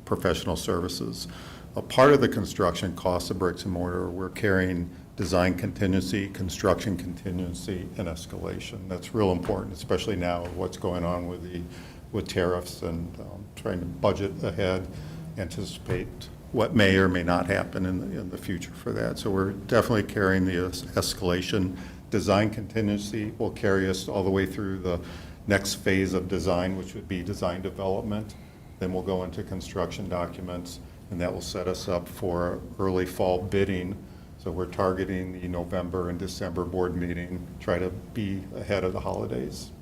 Speaker 13: professional services. A part of the construction cost of bricks and mortar, we're carrying design contingency, construction contingency, and escalation. That's real important, especially now what's going on with tariffs and trying to budget ahead, anticipate what may or may not happen in the future for that. So we're definitely carrying the escalation. Design contingency will carry us all the way through the next phase of design, which would be design development. Then we'll go into construction documents, and that will set us up for early fall bidding. So we're targeting the November and December board meeting, try to be ahead of the holidays.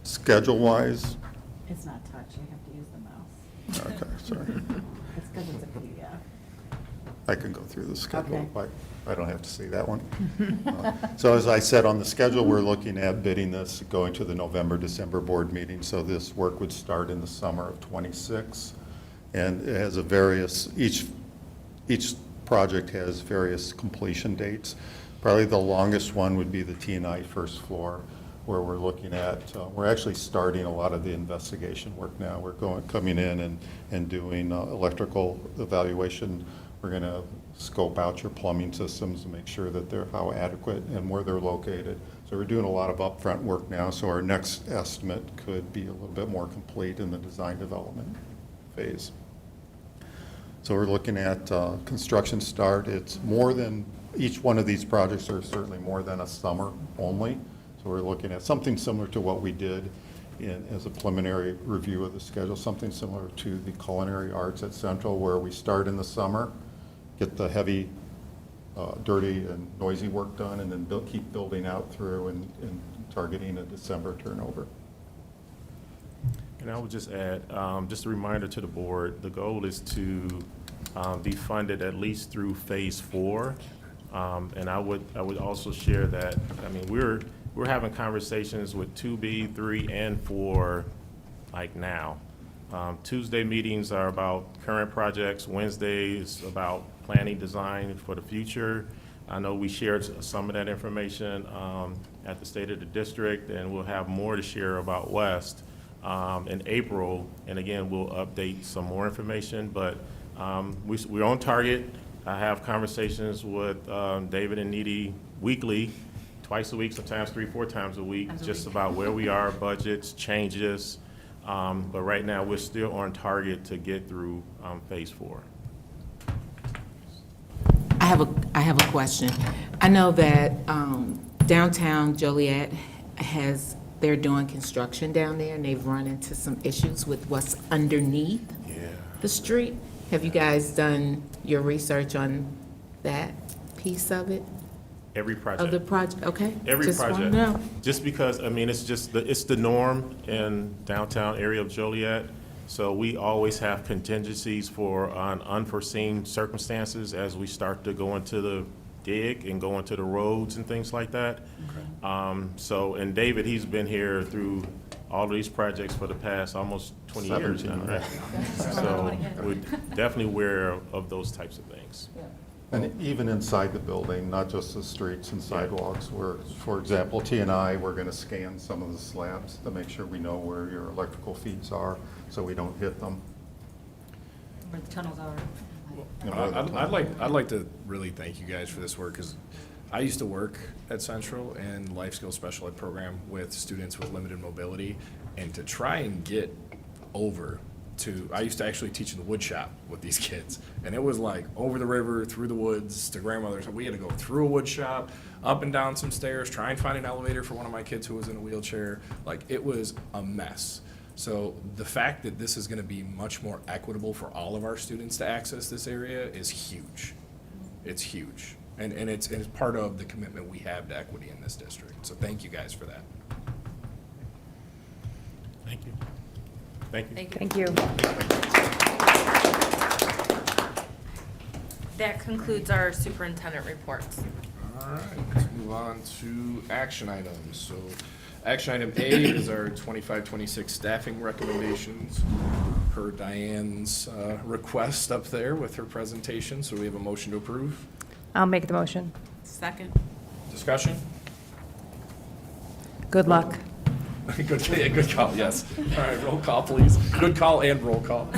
Speaker 13: Schedule-wise?
Speaker 4: It's not touch, you have to use the mouse.
Speaker 13: Okay, sorry.
Speaker 4: It's because it's a PDF.
Speaker 13: I can go through the schedule.
Speaker 4: Okay.
Speaker 13: I don't have to see that one. So as I said, on the schedule, we're looking at bidding this, going to the November, December board meeting. So this work would start in the summer of '26. And it has each project has various completion dates. Probably the longest one would be the T&I first floor, where we're looking at, we're actually starting a lot of the investigation work now. We're coming in and doing electrical evaluation. We're going to scope out your plumbing systems to make sure that they're how adequate and where they're located. So we're doing a lot of upfront work now, so our next estimate could be a little bit more complete in the design development phase. So we're looking at construction start. It's more than, each one of these projects are certainly more than a summer only. So we're looking at something similar to what we did as a preliminary review of the schedule, something similar to the culinary arts at Central, where we start in the summer, get the heavy, dirty and noisy work done, and then keep building out through and targeting a December turnover.
Speaker 10: And I would just add, just a reminder to the board, the goal is to be funded at least through phase 4. And I would also share that, I mean, we're having conversations with 2B, 3, and 4 like now. Tuesday meetings are about current projects. Wednesday is about planning design for the future. I know we shared some of that information at the State of the District, and we'll have more to share about West in April. And again, we'll update some more information, but we're on target. I have conversations with David and Needy weekly, twice a week, sometimes 3-4 times a week, just about where we are, budgets, changes. But right now, we're still on target to get through phase 4.
Speaker 3: I have a question. I know that downtown Joliet they're doing construction down there, and they've run into some issues with what's underneath the street. Have you guys done your research on that piece of it?
Speaker 10: Every
Speaker 14: of the
Speaker 10: project.
Speaker 14: project, okay?
Speaker 10: Every
Speaker 14: Just wanna
Speaker 10: project.
Speaker 14: know.
Speaker 10: Just because, I mean, it's the norm in downtown area of Joliet. So we always have contingencies for unforeseen circumstances as we start to go into the dig and go into the roads and things like that. And David, he's been here through all of these projects for the past almost 20 years now,
Speaker 13: 17,
Speaker 10: right? So we're definitely aware of those types of things.
Speaker 13: And even inside the building, not just the streets and sidewalks, where, for example, T&I, we're going to scan some of the slabs to make sure we know where your electrical feeds are, so we don't hit them.
Speaker 11: Where the tunnels are.
Speaker 13: You know,
Speaker 15: I'd like to really thank you guys for this work, because I used to work at Central in life skills special ed program with students with limited mobility, and to try and get over to, I used to actually teach in the wood shop with these kids, and it was like over the river, through the woods to grandmother's. We had to go through a wood shop, up and down some stairs, try and find an elevator for one of my kids who was in a wheelchair. Like, it was a mess. So the fact that this is gonna be much more equitable for all of our students to access this area is huge. It's huge. And it's part of the commitment we have to equity in this district. So thank you guys for that.
Speaker 10: Thank you. Thank you.
Speaker 7: Thank you. That concludes our superintendent reports.
Speaker 1: All right, let's move on to action items. So action item A is our 25-26 staffing recommendations per Diane's request up there with her presentation. So we have a motion to approve.
Speaker 6: I'll make the motion.
Speaker 14: Second.
Speaker 1: Discussion?
Speaker 6: Good luck.
Speaker 1: Good, yeah, good call, yes. All right, roll call, please. Good call and roll call.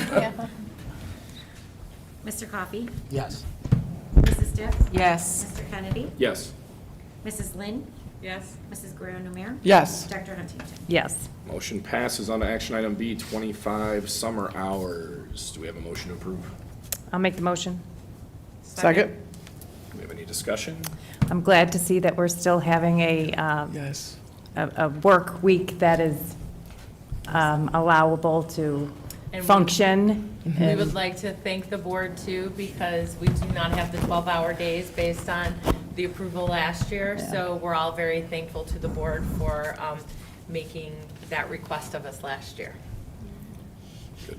Speaker 2: Mr. Coffey?
Speaker 9: Yes.
Speaker 2: Mrs. Stiff?
Speaker 14: Yes.
Speaker 2: Mr. Kennedy?
Speaker 1: Yes.
Speaker 2: Mrs. Lynn?
Speaker 14: Yes.
Speaker 2: Mrs. Guerrero-Numer?
Speaker 9: Yes.
Speaker 2: Dr. Huntington?
Speaker 6: Yes.
Speaker 1: Motion passes on to action item B, 25 summer hours. Do we have a motion to approve?
Speaker 6: I'll make the motion.
Speaker 9: Second?
Speaker 1: Do we have any discussion?
Speaker 6: I'm glad to see that we're still having
Speaker 1: Yes.
Speaker 6: a work week that is allowable to
Speaker 7: And we-
Speaker 6: function.
Speaker 7: We would like to thank the board too, because we do not have the 12-hour days based on the approval last year. So we're all very thankful to the board for making that request of us last year.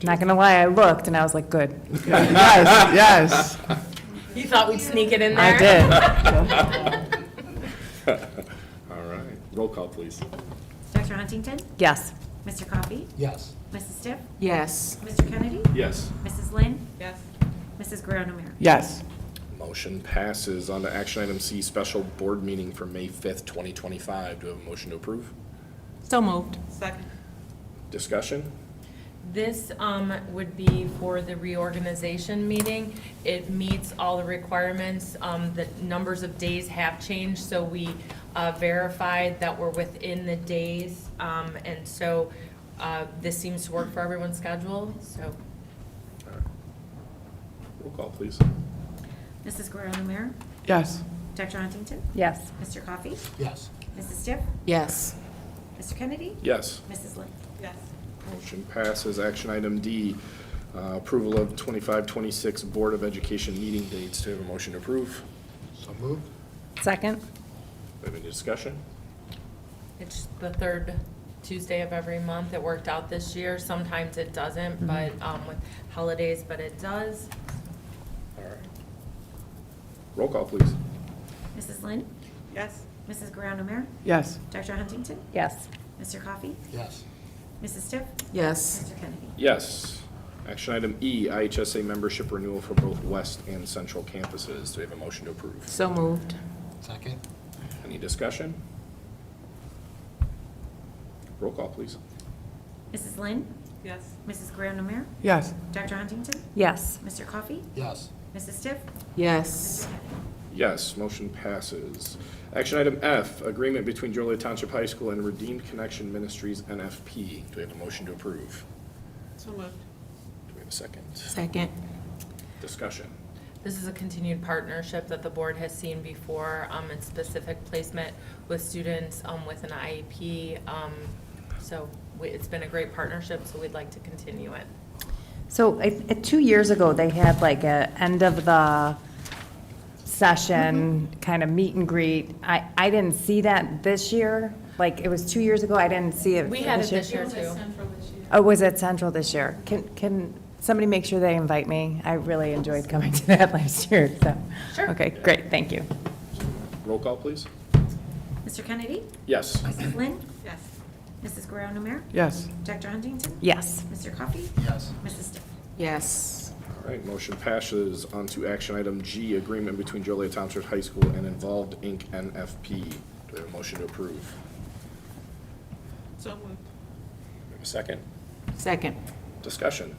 Speaker 6: Not gonna lie, I looked and I was like, good.
Speaker 9: Yes, yes.
Speaker 7: You thought we'd sneak it in there?
Speaker 6: I did.
Speaker 1: All right, roll call, please.
Speaker 2: Dr. Huntington?
Speaker 6: Yes.
Speaker 2: Mr. Coffey?
Speaker 9: Yes.
Speaker 2: Mrs. Stiff?
Speaker 14: Yes.
Speaker 2: Mr. Kennedy?
Speaker 1: Yes.
Speaker 2: Mrs. Lynn?
Speaker 14: Yes.
Speaker 2: Mrs. Guerrero-Numer?
Speaker 9: Yes.
Speaker 1: Motion passes on to action item C, special board meeting for May 5th, 2025. Do we have a motion to approve?
Speaker 14: So moved. Second.
Speaker 1: Discussion?
Speaker 7: This would be for the reorganization meeting. It meets all the requirements. The numbers of days have changed, so we verified that we're within the days. And so this seems to work for everyone's schedule, so.
Speaker 1: All right. Roll call, please.
Speaker 2: Mrs. Guerrero-Numer?
Speaker 9: Yes.
Speaker 2: Dr. Huntington?
Speaker 6: Yes.
Speaker 2: Mr. Coffey?
Speaker 9: Yes.
Speaker 2: Mrs. Stiff?
Speaker 14: Yes.
Speaker 2: Mr. Kennedy?
Speaker 1: Yes.
Speaker 2: Mrs. Lynn?
Speaker 14: Yes.
Speaker 1: Motion passes. Action item D, approval of 25-26 Board of Education meeting dates. Do we have a motion to approve?
Speaker 9: So moved.
Speaker 6: Second?
Speaker 1: Do we have any discussion?
Speaker 7: It's the third Tuesday of every month. It worked out this year. Sometimes it doesn't, but with holidays, but it does.
Speaker 1: All right. Roll call, please.
Speaker 2: Mrs. Lynn?
Speaker 14: Yes.
Speaker 2: Mrs. Guerrero-Numer?
Speaker 9: Yes.
Speaker 2: Dr. Huntington?
Speaker 6: Yes.
Speaker 2: Mr. Coffey?
Speaker 9: Yes.
Speaker 2: Mrs. Stiff?
Speaker 14: Yes.
Speaker 2: Mr. Kennedy?
Speaker 1: Yes. Action item E, IHSA membership renewal for both West and Central campuses. Do we have a motion to approve?
Speaker 14: So moved.
Speaker 9: Second?
Speaker 1: Any discussion? Roll call, please.
Speaker 2: Mrs. Lynn?
Speaker 14: Yes.
Speaker 2: Mrs. Guerrero-Numer?
Speaker 9: Yes.
Speaker 2: Dr. Huntington?
Speaker 6: Yes.
Speaker 2: Mr. Coffey?
Speaker 9: Yes.
Speaker 2: Mrs. Stiff?
Speaker 14: Yes.
Speaker 2: Mr. Kennedy?
Speaker 1: Yes, motion passes. Action item F, agreement between Joliet Township High School and Redeemed Connection Ministries, NFP. Do we have a motion to approve?
Speaker 14: So moved.
Speaker 1: Do we have a second?
Speaker 14: Second.
Speaker 1: Discussion.
Speaker 7: This is a continued partnership that the board has seen before, in specific placement with students with an IEP. So it's been a great partnership, so we'd like to continue it.
Speaker 6: So 2 years ago, they had like a end of the session, kind of meet and greet. I didn't see that this year. Like, it was 2 years ago. I didn't see it
Speaker 7: We had it this year too.
Speaker 6: Oh, was it Central this year? Can somebody make sure they invite me? I really enjoyed coming to that last year, so.
Speaker 7: Sure.
Speaker 6: Okay, great, thank you.
Speaker 1: Roll call, please.
Speaker 2: Mr. Kennedy?
Speaker 1: Yes.
Speaker 2: Mrs. Lynn?
Speaker 14: Yes.
Speaker 2: Mrs. Guerrero-Numer?
Speaker 9: Yes.
Speaker 2: Dr. Huntington?
Speaker 6: Yes.
Speaker 2: Mr. Coffey?
Speaker 9: Yes.
Speaker 2: Mrs. Stiff?
Speaker 14: Yes.
Speaker 1: All right, motion passes. On to action item G, agreement between Joliet Township High School and Involved Inc. NFP. Do we have a motion to approve?
Speaker 14: So moved.
Speaker 1: We have a second?
Speaker 14: Second.
Speaker 1: Discussion.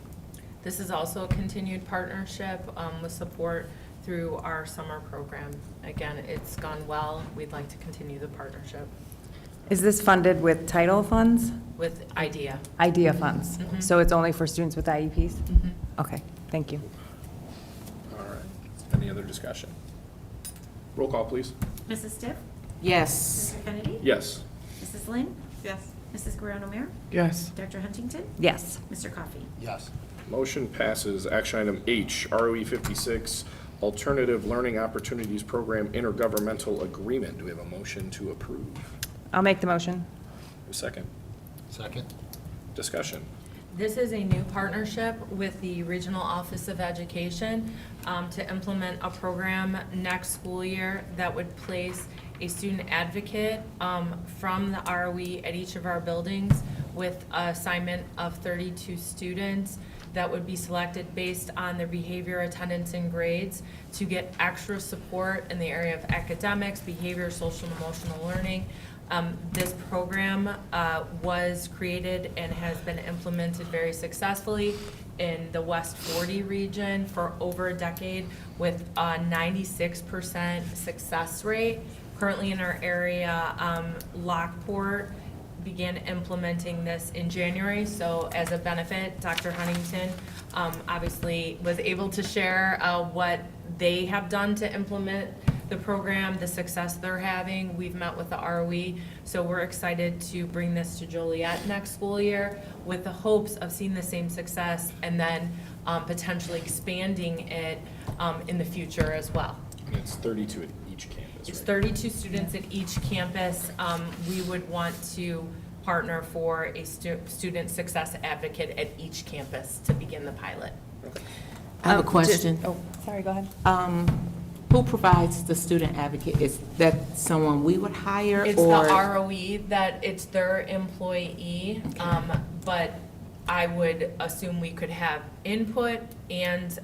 Speaker 7: This is also a continued partnership with support through our summer program. Again, it's gone well. We'd like to continue the partnership
Speaker 6: Is this funded with title funds?
Speaker 7: with IDEA.
Speaker 6: IDEA funds?
Speaker 7: Mhm.
Speaker 6: So it's only for students with IEPs?
Speaker 7: Mhm.
Speaker 6: Okay, thank you.
Speaker 1: All right. Any other discussion? Roll call, please.
Speaker 2: Mrs. Stiff?
Speaker 14: Yes.
Speaker 2: Mr. Kennedy?
Speaker 1: Yes.
Speaker 2: Mrs. Lynn?
Speaker 14: Yes.
Speaker 2: Mrs. Guerrero-Numer?
Speaker 9: Yes.
Speaker 2: Dr. Huntington?
Speaker 6: Yes.
Speaker 2: Mr. Coffey?
Speaker 9: Yes.
Speaker 1: Motion passes. Action item H, ROE 56, Alternative Learning Opportunities Program Intergovernmental Agreement. Do we have a motion to approve?
Speaker 6: I'll make the motion.
Speaker 1: A second.
Speaker 9: Second.
Speaker 1: Discussion.
Speaker 7: This is a new partnership with the Regional Office of Education to implement a program next school year that would place a student advocate from the ROE at each of our buildings with an assignment of 32 students that would be selected based on their behavior, attendance, and grades to get extra support in the area of academics, behavior, social and emotional learning. This program was created and has been implemented very successfully in the West 40 region for over a decade with a 96% success rate. Currently in our area, Lockport began implementing this in January, so as a benefit, Dr. Huntington obviously was able to share what they have done to implement the program, the success they're having. We've met with the ROE, so we're excited to bring this to Joliet next school year with the hopes of seeing the same success and then potentially expanding it in the future as well.
Speaker 1: And it's 32 at each campus,
Speaker 7: It's
Speaker 1: right?
Speaker 7: 32 students at each campus. We would want to partner for a student success advocate at each campus to begin the pilot.
Speaker 14: I have a question.
Speaker 6: Oh, sorry, go ahead.
Speaker 14: Who provides the student advocate? Is that someone we would hire
Speaker 7: It's the
Speaker 14: or?
Speaker 7: ROE that it's their employee, but I would assume we could have input, and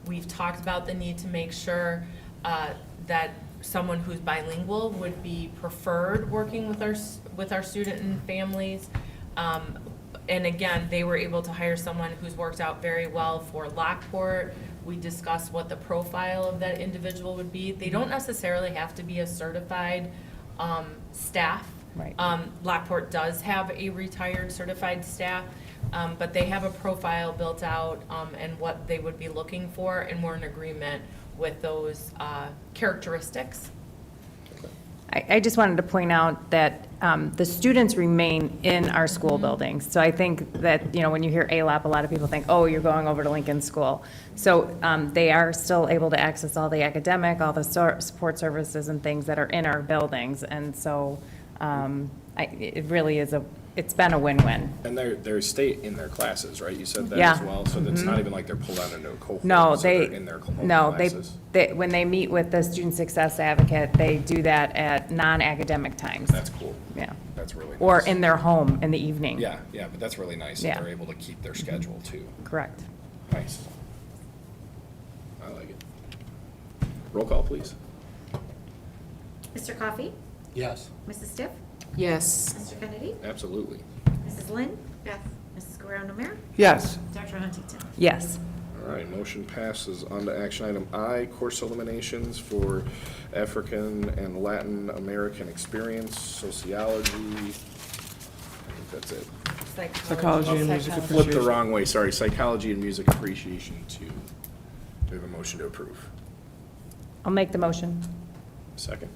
Speaker 7: we've talked about the need to make sure that someone who's bilingual would be preferred working with our student and families. And again, they were able to hire someone who's worked out very well for Lockport. We discussed what the profile of that individual would be. They don't necessarily have to be a certified staff.
Speaker 6: Right.
Speaker 7: Lockport does have a retired certified staff, but they have a profile built out and what they would be looking for, and we're in agreement with those characteristics.
Speaker 6: I just wanted to point out that the students remain in our school buildings. So I think that, you know, when you hear ALAP, a lot of people think, oh, you're going over to Lincoln School. So they are still able to access all the academic, all the support services and things that are in our buildings. And so it really is it's been a win-win.
Speaker 1: And they stay in their classes, right? You said that
Speaker 6: Yeah.
Speaker 1: as well, so it's not even like they're pulled out into a cohort.
Speaker 6: No,
Speaker 1: so
Speaker 6: they,
Speaker 1: they're in their home
Speaker 6: no,
Speaker 1: classes.
Speaker 6: when they meet with the student success advocate, they do that at non-academic times.
Speaker 1: That's cool.
Speaker 6: Yeah.
Speaker 1: That's really nice.
Speaker 6: Or in their home in the evening.
Speaker 1: Yeah, but that's really nice that
Speaker 6: Yeah.
Speaker 1: they're able to keep their schedule too.
Speaker 6: Correct.
Speaker 1: Nice. I like it. Roll call, please.
Speaker 2: Mr. Coffey?
Speaker 9: Yes.
Speaker 2: Mrs. Stiff?
Speaker 14: Yes.
Speaker 2: Mr. Kennedy?
Speaker 1: Absolutely.
Speaker 2: Mrs. Lynn?
Speaker 14: Yes.
Speaker 2: Mrs. Guerrero-Numer?
Speaker 9: Yes.
Speaker 2: Dr. Huntington?
Speaker 6: Yes.
Speaker 1: All right, motion passes. On to action item I, course eliminations for African and Latin American experience, sociology. I think that's it.
Speaker 14: Psychology and music
Speaker 1: Flipped the
Speaker 14: appreciation.
Speaker 1: wrong way, sorry. Psychology and music appreciation 2. Do we have a motion to approve?
Speaker 6: I'll make the motion.
Speaker 1: Second.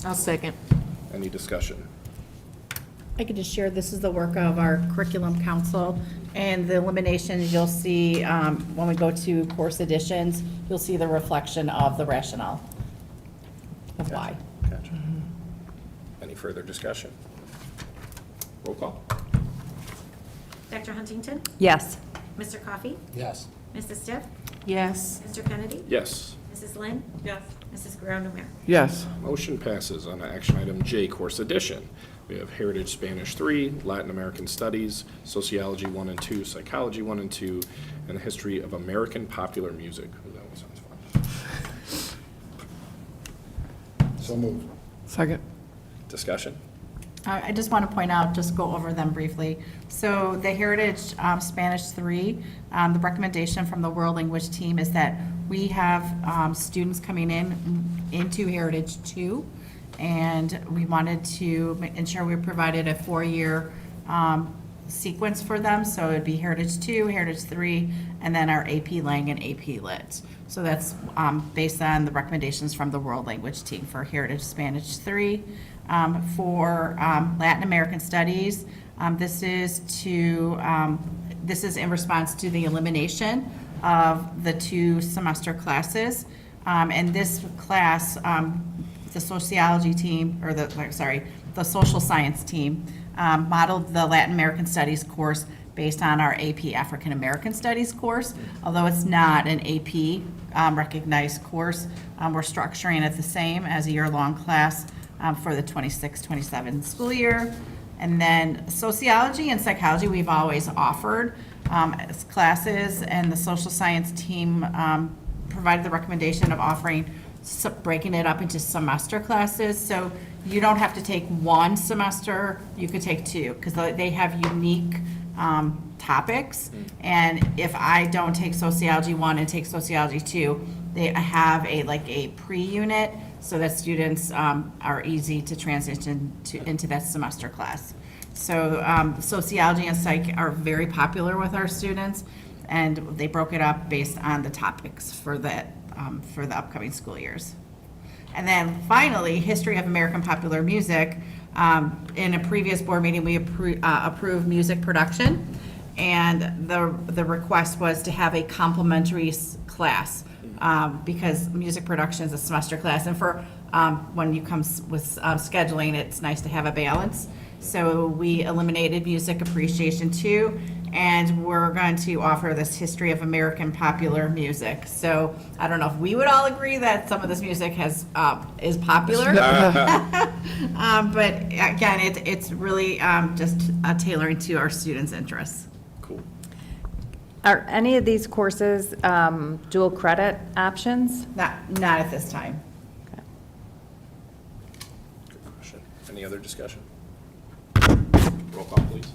Speaker 14: I'll second.
Speaker 1: Any discussion?
Speaker 4: I could just share, this is the work of our curriculum council, and the eliminations you'll see when we go to course additions, you'll see the reflection of the rationale.
Speaker 14: of why.
Speaker 1: Gotcha. Any further discussion? Roll call.
Speaker 2: Dr. Huntington?
Speaker 6: Yes.
Speaker 2: Mr. Coffey?
Speaker 9: Yes.
Speaker 2: Mrs. Stiff?
Speaker 14: Yes.
Speaker 2: Mr. Kennedy?
Speaker 1: Yes.
Speaker 2: Mrs. Lynn?
Speaker 5: Yes.
Speaker 2: Mrs. Guerrero Namir?
Speaker 1: Yes. Motion passes on to action item J, course addition. We have Heritage Spanish 3, Latin American Studies, Sociology 1 and 2, Psychology 1 and 2, and History of American Popular Music. Ooh, that one sounds fun.
Speaker 13: So moved.
Speaker 1: Second. Discussion?
Speaker 4: I just want to point out, just go over them briefly. So the Heritage Spanish 3, the recommendation from the World Language team is that we have students coming into Heritage 2, and we wanted to ensure we provided a 4-year sequence for them. So it'd be Heritage 2, Heritage 3, and then our AP Lang and AP Lit. So that's based on the recommendations from the World Language team for Heritage Spanish 3. For Latin American Studies, this is in response to the elimination of the 2 semester classes. And this class, the sociology team, or the social science team, modeled the Latin American Studies course based on our AP African American Studies course. Although it's not an AP recognized course, we're structuring it the same as a year-long class for the 26-27 school year. And then sociology and psychology we've always offered as classes, and the social science team provided the recommendation of breaking it up into semester classes. So you don't have to take 1 semester, you could take 2, because they have unique topics. And if I don't take sociology 1 and take sociology 2, they have a pre-unit so that students are easy to transition into that semester class. So sociology and psych are very popular with our students, and they broke it up based on the topics for the upcoming school years. And then finally, History of American Popular Music. In a previous board meeting, we approved music production, and the request was to have a complementary class, because music production is a semester class, and for when you come with scheduling, it's nice to have a balance. So we eliminated Music Appreciation 2, and we're going to offer this History of American Popular Music. So I don't know if we would all agree that some of this music is popular, but again, it's really just tailoring to our students' interests.
Speaker 1: Cool.
Speaker 6: Are any of these courses dual credit options?
Speaker 4: Not at this time.
Speaker 1: Good question. Any other discussion? Roll call, please.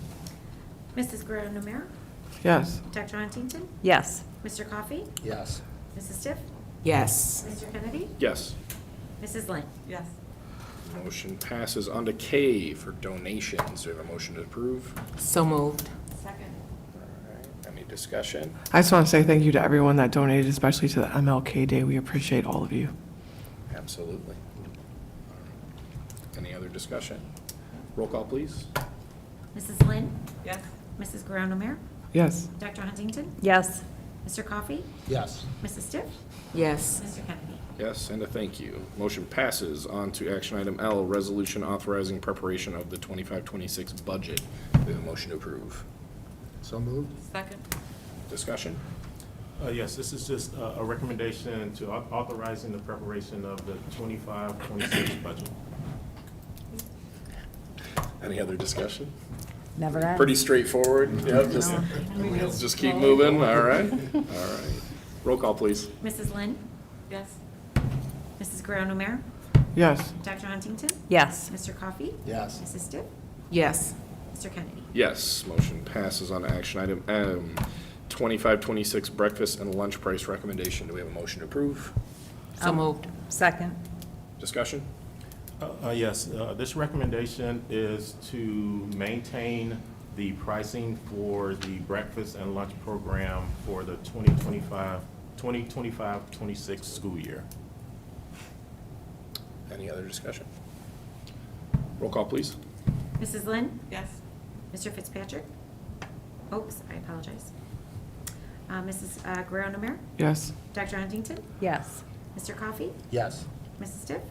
Speaker 2: Mrs. Guerrero Namir?
Speaker 14: Yes.
Speaker 2: Dr. Huntington?
Speaker 6: Yes.
Speaker 2: Mr. Coffey?
Speaker 9: Yes.
Speaker 2: Mrs. Stiff?
Speaker 14: Yes.
Speaker 2: Mr. Kennedy?
Speaker 1: Yes.
Speaker 2: Mrs. Lynn?
Speaker 5: Yes.
Speaker 1: Motion passes on to K for donations. Do we have a motion to approve?
Speaker 14: So moved.
Speaker 5: Second.
Speaker 1: All right. Any discussion?
Speaker 16: I just want to say thank you to everyone that donated, especially to the MLK Day. We appreciate all of you.
Speaker 1: Absolutely. Any other discussion? Roll call, please.
Speaker 2: Mrs. Lynn?
Speaker 5: Yes.
Speaker 2: Mrs. Guerrero Namir?
Speaker 16: Yes.
Speaker 2: Dr. Huntington?
Speaker 6: Yes.
Speaker 2: Mr. Coffey?
Speaker 9: Yes.
Speaker 2: Mrs. Stiff?
Speaker 14: Yes.
Speaker 2: Mr. Kennedy?
Speaker 1: Yes, and a thank you. Motion passes on to action item L, resolution authorizing preparation of the 25-26 budget. We have a motion to approve.
Speaker 13: So moved.
Speaker 5: Second.
Speaker 1: Discussion?
Speaker 10: Yes, this is just a recommendation to authorizing the preparation of the 25-26 budget.
Speaker 1: Any other discussion?
Speaker 6: Never ends.
Speaker 1: Pretty straightforward. Yep, just keep moving. All right. All right. Roll call, please.
Speaker 2: Mrs. Lynn?
Speaker 5: Yes.
Speaker 2: Mrs. Guerrero Namir?
Speaker 16: Yes.
Speaker 2: Dr. Huntington?
Speaker 6: Yes.
Speaker 2: Mr. Coffey?
Speaker 9: Yes.
Speaker 2: Mrs. Stiff?
Speaker 14: Yes.
Speaker 2: Mr. Kennedy?
Speaker 1: Yes, motion passes on to action item M, 25-26 breakfast and lunch price recommendation. Do we have a motion to approve?
Speaker 14: So moved.
Speaker 6: Second.
Speaker 1: Discussion?
Speaker 10: Yes, this recommendation is to maintain the pricing for the breakfast and lunch program for the 2025-26 school year.
Speaker 1: Any other discussion? Roll call, please.
Speaker 2: Mrs. Lynn?
Speaker 5: Yes.
Speaker 2: Mr. Fitzpatrick? Oops, I apologize. Mrs. Guerrero Namir?
Speaker 16: Yes.
Speaker 2: Dr. Huntington?
Speaker 6: Yes.
Speaker 2: Mr. Coffey?
Speaker 9: Yes.
Speaker 2: Mrs. Stiff?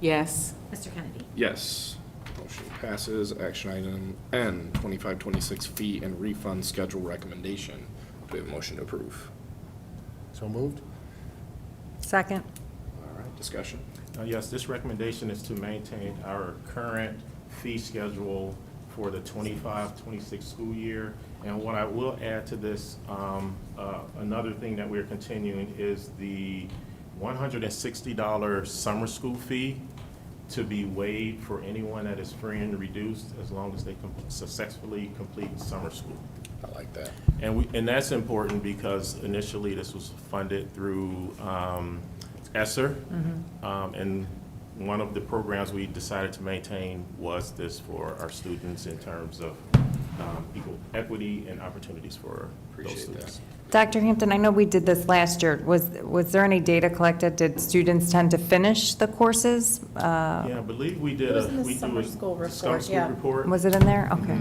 Speaker 14: Yes.
Speaker 2: Mr. Kennedy?
Speaker 1: Yes. Motion passes. Action item N, 2526 fee and refund schedule recommendation. Do we have a motion to approve?
Speaker 9: So moved?
Speaker 6: Second.
Speaker 1: All right, discussion.
Speaker 10: Yes, this recommendation is to maintain our current fee schedule for the 25-26 school year. And what I will add to this, another thing that we're continuing is the $160 summer school fee to be waived for anyone that is free and reduced as long as they successfully complete summer school.
Speaker 1: I like that.
Speaker 10: And that's important because initially this was funded through ESSER. And one of the programs we decided to maintain was this for our students in terms of equal equity and opportunities for those students.
Speaker 6: Dr. Hampton, I know we did this last year. Was there any data collected? Did students tend to finish the courses?
Speaker 10: Yeah, I believe we did
Speaker 4: It was in the
Speaker 10: we do
Speaker 4: summer
Speaker 10: a
Speaker 4: school report,
Speaker 10: summer school
Speaker 4: yeah.
Speaker 10: report.
Speaker 6: Was it in there? Okay.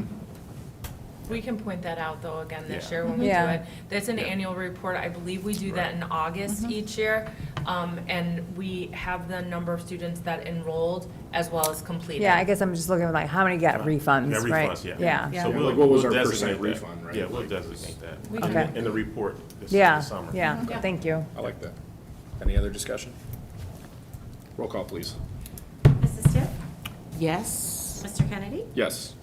Speaker 7: We can point that out, though, again this
Speaker 10: Yeah.
Speaker 7: year when we do
Speaker 6: Yeah.
Speaker 7: it. That's an annual report. I believe we do that in August each year. And we have the number of students that enrolled as well as completed.
Speaker 6: Yeah, I guess I'm just looking at like how many got refunds,
Speaker 10: Yeah,
Speaker 6: right?
Speaker 10: refunds, yeah.
Speaker 6: Yeah.
Speaker 10: So
Speaker 1: Yeah,
Speaker 10: we'll,
Speaker 1: like what was
Speaker 10: we'll
Speaker 1: our
Speaker 10: designate
Speaker 1: percent
Speaker 10: that.
Speaker 1: refund, right?
Speaker 10: Yeah, we'll
Speaker 1: Like-
Speaker 10: designate that.
Speaker 7: We
Speaker 6: Okay.
Speaker 10: In the report this
Speaker 6: Yeah,
Speaker 10: summer.
Speaker 6: yeah,
Speaker 7: Yeah.
Speaker 6: thank you.
Speaker 1: I like that. Any other discussion? Roll call, please.
Speaker 2: Mrs. Stiff?
Speaker 14: Yes.
Speaker 2: Mr. Kennedy?
Speaker 1: Yes.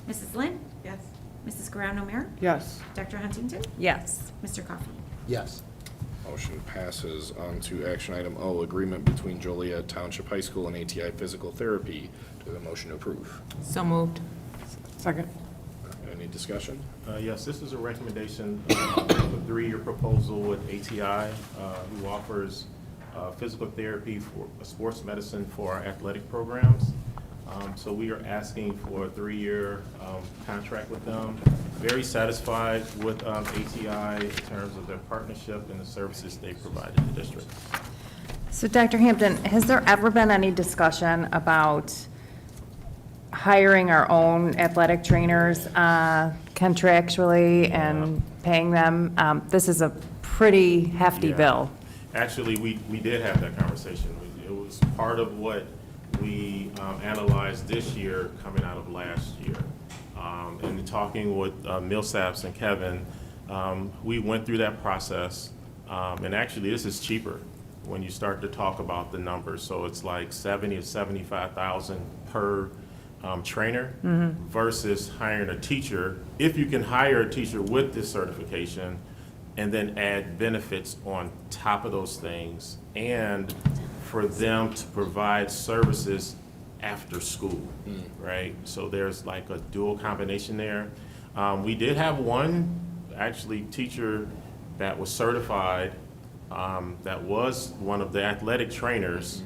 Speaker 2: Mrs. Lynn?
Speaker 5: Yes.
Speaker 2: Mrs. Guerrero-Namir?
Speaker 14: Yes.
Speaker 2: Dr. Huntington?
Speaker 6: Yes.
Speaker 2: Mr. Coffey?
Speaker 9: Yes.
Speaker 1: Motion passes on to action item O, agreement between Joliet Township High School and ATI Physical Therapy. Do we have a motion to approve?
Speaker 14: So moved. Second.
Speaker 1: Any discussion?
Speaker 10: Yes, this is a recommendation of a three-year proposal with ATI, who offers physical therapy for sports medicine for our athletic programs. So we are asking for a three-year contract with them. Very satisfied with ATI in terms of their partnership and the services they provide in the district.
Speaker 6: So Dr. Hampton, has there ever been any discussion about hiring our own athletic trainers contractually and paying them? This is a pretty hefty
Speaker 10: Yeah.
Speaker 6: bill.
Speaker 10: Actually, we did have that conversation. It was part of what we analyzed this year coming out of last year. And talking with Millsaps and Kevin, we went through that process. And actually, this is cheaper when you start to talk about the numbers. So it's like 70 to 75,000 per trainer versus hiring a teacher. If you can hire a teacher with this certification and then add benefits on top of those things, and for them to provide services after school, right? So there's like a dual combination there. We did have one actually teacher that was certified, that was one of the athletic trainers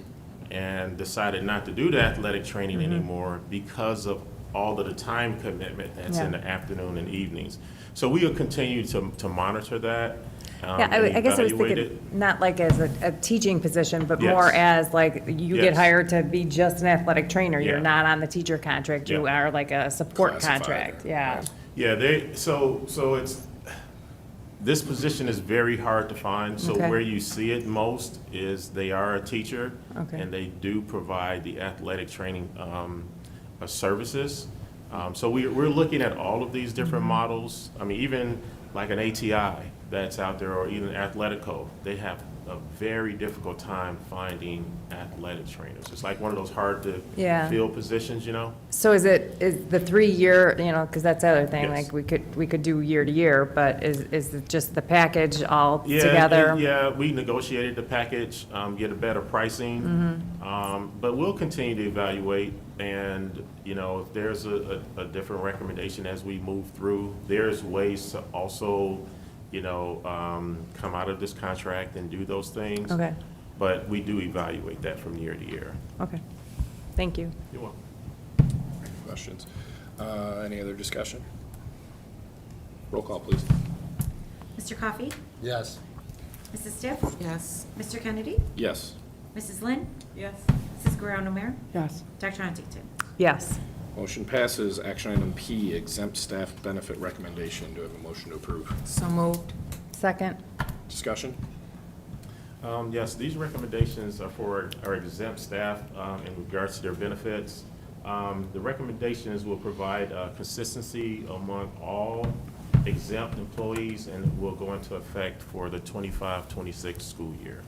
Speaker 10: and decided not to do the athletic training anymore because of all of the time commitment that's in
Speaker 6: Yeah.
Speaker 10: the afternoon and evenings. So we will continue to monitor that.
Speaker 6: Yeah,
Speaker 10: And
Speaker 6: I guess I was
Speaker 10: evaluate
Speaker 6: thinking,
Speaker 10: it.
Speaker 6: not like as a teaching position, but
Speaker 10: Yes.
Speaker 6: more as like, you get
Speaker 10: Yes.
Speaker 6: hired to be just an athletic trainer. You're
Speaker 10: Yeah.
Speaker 6: not on the teacher contract, you
Speaker 10: Yeah.
Speaker 6: are like a support
Speaker 1: Classified,
Speaker 6: contract, yeah.
Speaker 1: right.
Speaker 10: Yeah, so it's, this position is very hard to find. So
Speaker 6: Okay.
Speaker 10: where you see it most is they are a teacher.
Speaker 6: Okay.
Speaker 10: And they do provide the athletic training services. So we're looking at all of these different models. I mean, even like an ATI that's out there, or even Athletico, they have a very difficult time finding athletic trainers. It's like one of those hard to
Speaker 6: Yeah.
Speaker 10: fill positions, you know?
Speaker 6: So is the 3-year, you know, because that's the other thing,
Speaker 10: Yes.
Speaker 6: like, we could do year to year, but is it just the package all
Speaker 10: Yeah,
Speaker 6: together?
Speaker 10: Yeah, we negotiated the package, get a better pricing. But we'll continue to evaluate, and, you know, if there's a different recommendation as we move through, there's ways to also, you know, come out of this contract and do those things.
Speaker 6: Okay,
Speaker 10: But we do evaluate that from year to year.
Speaker 6: okay. Thank you.
Speaker 10: You're welcome.
Speaker 1: Any questions? Any other discussion? Roll call, please.
Speaker 2: Mr. Coffey?
Speaker 9: Yes.
Speaker 2: Mrs. Stiff?
Speaker 14: Yes.
Speaker 2: Mr. Kennedy?
Speaker 1: Yes.
Speaker 2: Mrs. Lynn?
Speaker 5: Yes.
Speaker 2: Mrs. Guerrero-Namir?
Speaker 14: Yes.
Speaker 2: Dr. Huntington?
Speaker 6: Yes.
Speaker 1: Motion passes. Action item P, exempt staff benefit recommendation. Do I have a motion to approve?
Speaker 14: So moved.
Speaker 6: Second.
Speaker 1: Discussion?
Speaker 10: Yes, these recommendations are for our exempt staff in regards to their benefits. The recommendations will provide consistency among all exempt employees and will go into effect for the 25-26 school year.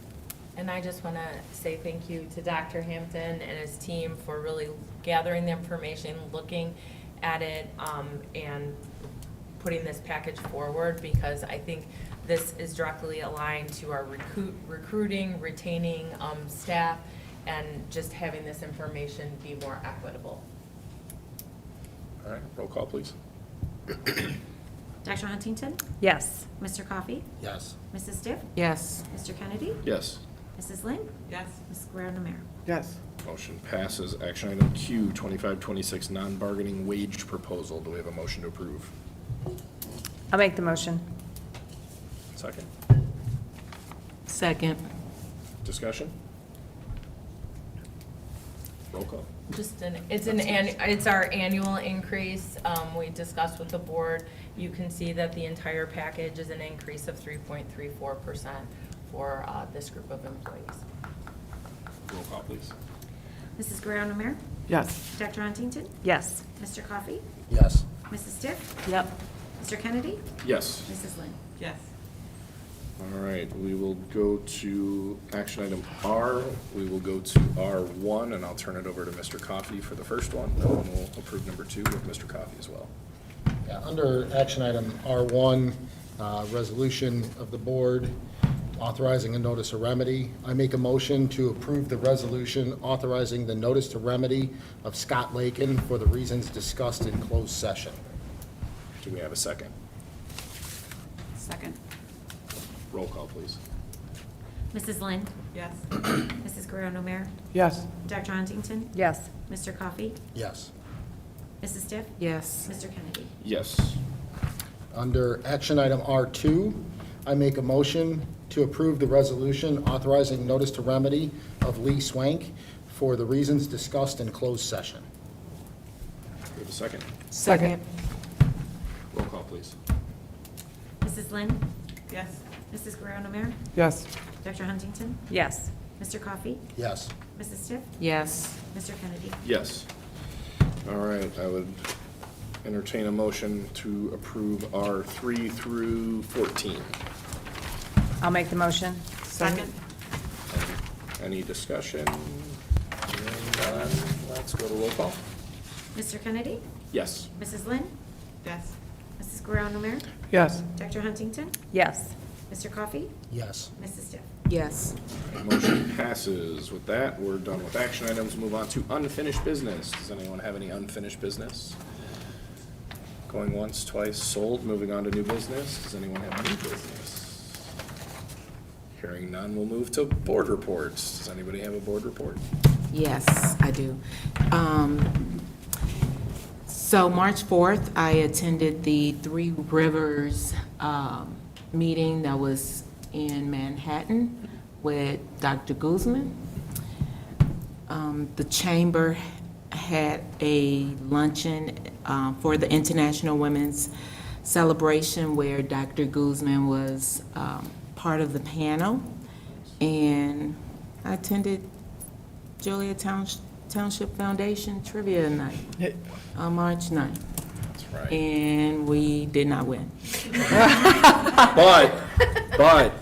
Speaker 7: And I just want to say thank you to Dr. Hampton and his team for really gathering the information, looking at it, and putting this package forward, because I think this is directly aligned to our recruiting, retaining staff, and just having this information be more equitable.
Speaker 1: All right, roll call, please.
Speaker 2: Dr. Huntington?
Speaker 6: Yes.
Speaker 2: Mr. Coffey?
Speaker 9: Yes.
Speaker 2: Mrs. Stiff?
Speaker 14: Yes.
Speaker 2: Mr. Kennedy?
Speaker 1: Yes.
Speaker 2: Mrs. Lynn?
Speaker 5: Yes.
Speaker 2: Ms. Guerrero Namir?
Speaker 16: Yes.
Speaker 1: Motion passes. Action item Q, 25-26 non-bargaining wage proposal. Do we have a motion to approve?
Speaker 6: I'll make the motion.
Speaker 1: Second.
Speaker 14: Second.
Speaker 1: Discussion? Roll call.
Speaker 7: It's our annual increase. We discussed with the board. You can see that the entire package is an increase of 3.34% for this group of employees.
Speaker 1: Roll call, please.
Speaker 2: Mrs. Guerrero Namir?
Speaker 16: Yes.
Speaker 2: Dr. Huntington?
Speaker 6: Yes.
Speaker 2: Mr. Coffey?
Speaker 9: Yes.
Speaker 2: Mrs. Stiff?
Speaker 11: Yep.
Speaker 2: Mr. Kennedy?
Speaker 1: Yes.
Speaker 2: Mrs. Lynn?
Speaker 5: Yes.
Speaker 1: All right, we will go to action item R. We will go to R1, and I'll turn it over to Mr. Coffey for the first one, and then we'll approve number 2 with Mr. Coffey as well.
Speaker 9: Yeah, under action item R1, resolution of the board authorizing a notice of remedy, I make a motion to approve the resolution authorizing the notice to remedy of Scott Lakin for the reasons discussed in closed session.
Speaker 1: Do we have a second?
Speaker 5: Second.
Speaker 1: Roll call, please.
Speaker 2: Mrs. Lynn?
Speaker 5: Yes.
Speaker 2: Mrs. Guerrero Namir?
Speaker 16: Yes.
Speaker 2: Dr. Huntington?
Speaker 6: Yes.
Speaker 2: Mr. Coffey?
Speaker 9: Yes.
Speaker 2: Mrs. Stiff?
Speaker 14: Yes.
Speaker 2: Mr. Kennedy?
Speaker 1: Yes.
Speaker 9: Under action item R2, I make a motion to approve the resolution authorizing notice to remedy of Lee Swank for the reasons discussed in closed session.
Speaker 1: Do we have a second?
Speaker 14: Second.
Speaker 1: Roll call, please.
Speaker 2: Mrs. Lynn?
Speaker 5: Yes.
Speaker 2: Mrs. Guerrero Namir?
Speaker 16: Yes.
Speaker 2: Dr. Huntington?
Speaker 6: Yes.
Speaker 2: Mr. Coffey?
Speaker 9: Yes.
Speaker 2: Mrs. Stiff?
Speaker 14: Yes.
Speaker 2: Mr. Kennedy?
Speaker 1: Yes. All right, I would entertain a motion to approve R3 through 14.
Speaker 6: I'll make the motion.
Speaker 5: Second.
Speaker 1: Any discussion? Hearing none, let's go to roll call.
Speaker 2: Mr. Kennedy?
Speaker 1: Yes.
Speaker 2: Mrs. Lynn?
Speaker 5: Yes.
Speaker 2: Mrs. Guerrero Namir?
Speaker 16: Yes.
Speaker 2: Dr. Huntington?
Speaker 6: Yes.
Speaker 2: Mr. Coffey?
Speaker 9: Yes.
Speaker 2: Mrs. Stiff?
Speaker 14: Yes.
Speaker 1: Motion passes. With that, we're done with action items. Move on to unfinished business. Does anyone have any unfinished business? Going once, twice, sold. Moving on to new business. Does anyone have new business? Hearing none, we'll move to board reports. Does anybody have a board report?
Speaker 14: Yes, I do. So March 4th, I attended the Three Rivers meeting that was in Manhattan with Dr. Guzman. The chamber had a luncheon for the International Women's Celebration where Dr. Guzman was part of the panel, and I attended Joliet Township Foundation Trivia Night on March 9th.
Speaker 1: That's right.
Speaker 14: And we did not win.
Speaker 1: But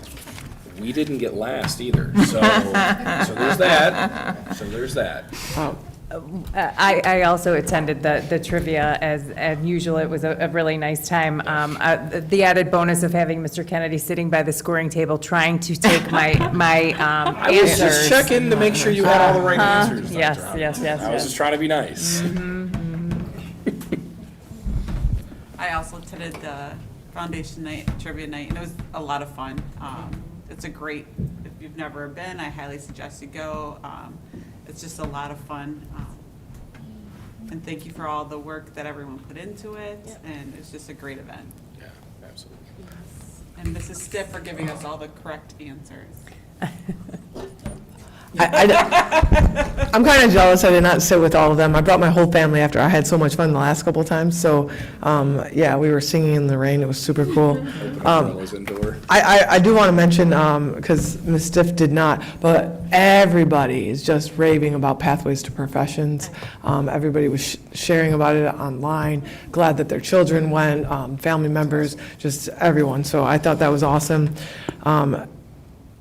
Speaker 1: we didn't get last either. So there's that. So there's that.
Speaker 6: I also attended the trivia as usual. It was a really nice time. The added bonus of having Mr. Kennedy sitting by the scoring table trying to take my
Speaker 1: I was
Speaker 6: answers.
Speaker 1: just checking to make sure you had all the right answers. Dr.
Speaker 6: Yes,
Speaker 1: Hunter.
Speaker 6: yes.
Speaker 1: I was just trying to be nice.
Speaker 5: I also attended the Foundation Night, Trivia Night, and it was a lot of fun. It's a great, if you've never been, I highly suggest you go. It's just a lot of fun. And thank you for all the work that everyone put into it, and it's just a great event.
Speaker 1: Yeah, absolutely.
Speaker 5: And Mrs. Stiff for giving us all the correct answers.
Speaker 16: I'm kind of jealous I did not sit with all of them. I brought my whole family after. I had so much fun the last couple of times. So, yeah, we were singing in the rain. It was super cool.
Speaker 15: Umbrellas indoor.
Speaker 16: I do want to mention, because Ms. Stiff did not, but everybody is just raving about Pathways to Professions. Everybody was sharing about it online, glad that their children went, family members, just everyone. So I thought that was awesome.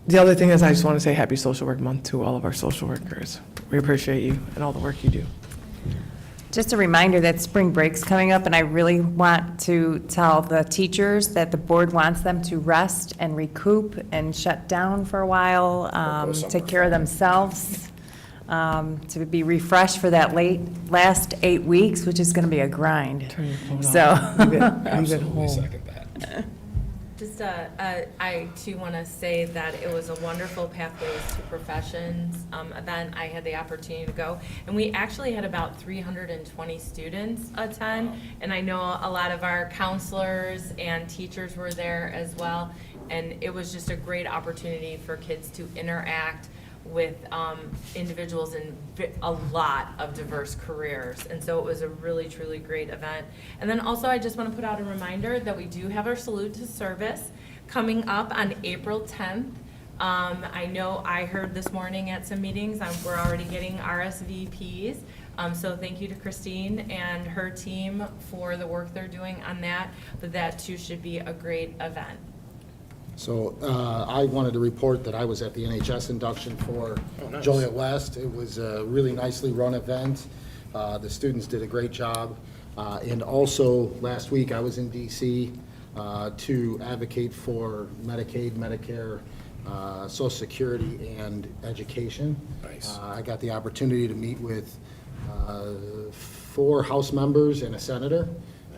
Speaker 16: The other thing is I just want to say Happy Social Work Month to all of our social workers. We appreciate you and all the work you do.
Speaker 6: Just a reminder that spring break's coming up, and I really want to tell the teachers that the board wants them to rest and recoup and shut down for a while, take care of themselves, to be refreshed for that last 8 weeks, which is going to be a grind.
Speaker 16: Turn your phone off.
Speaker 6: So.
Speaker 15: Absolutely second that.
Speaker 7: Just, I too want to say that it was a wonderful Pathways to Professions event. I had the opportunity to go, and we actually had about 320 students attend, and I know a lot of our counselors and teachers were there as well, and it was just a great opportunity for kids to interact with individuals in a lot of diverse careers. And so it was a really, truly great event. And then also, I just want to put out a reminder that we do have our Salute to Service coming up on April 10th. I know I heard this morning at some meetings, we're already getting RSVPs. So thank you to Christine and her team for the work they're doing on that. But that too should be a great event.
Speaker 9: So I wanted to report that I was at the NHS induction for Joliet West. It was a really nicely run event. The students did a great job. And also, last week, I was in DC to advocate for Medicaid, Medicare, Social Security, and education.
Speaker 15: Nice.
Speaker 9: I got the opportunity to meet with 4 House members and a senator.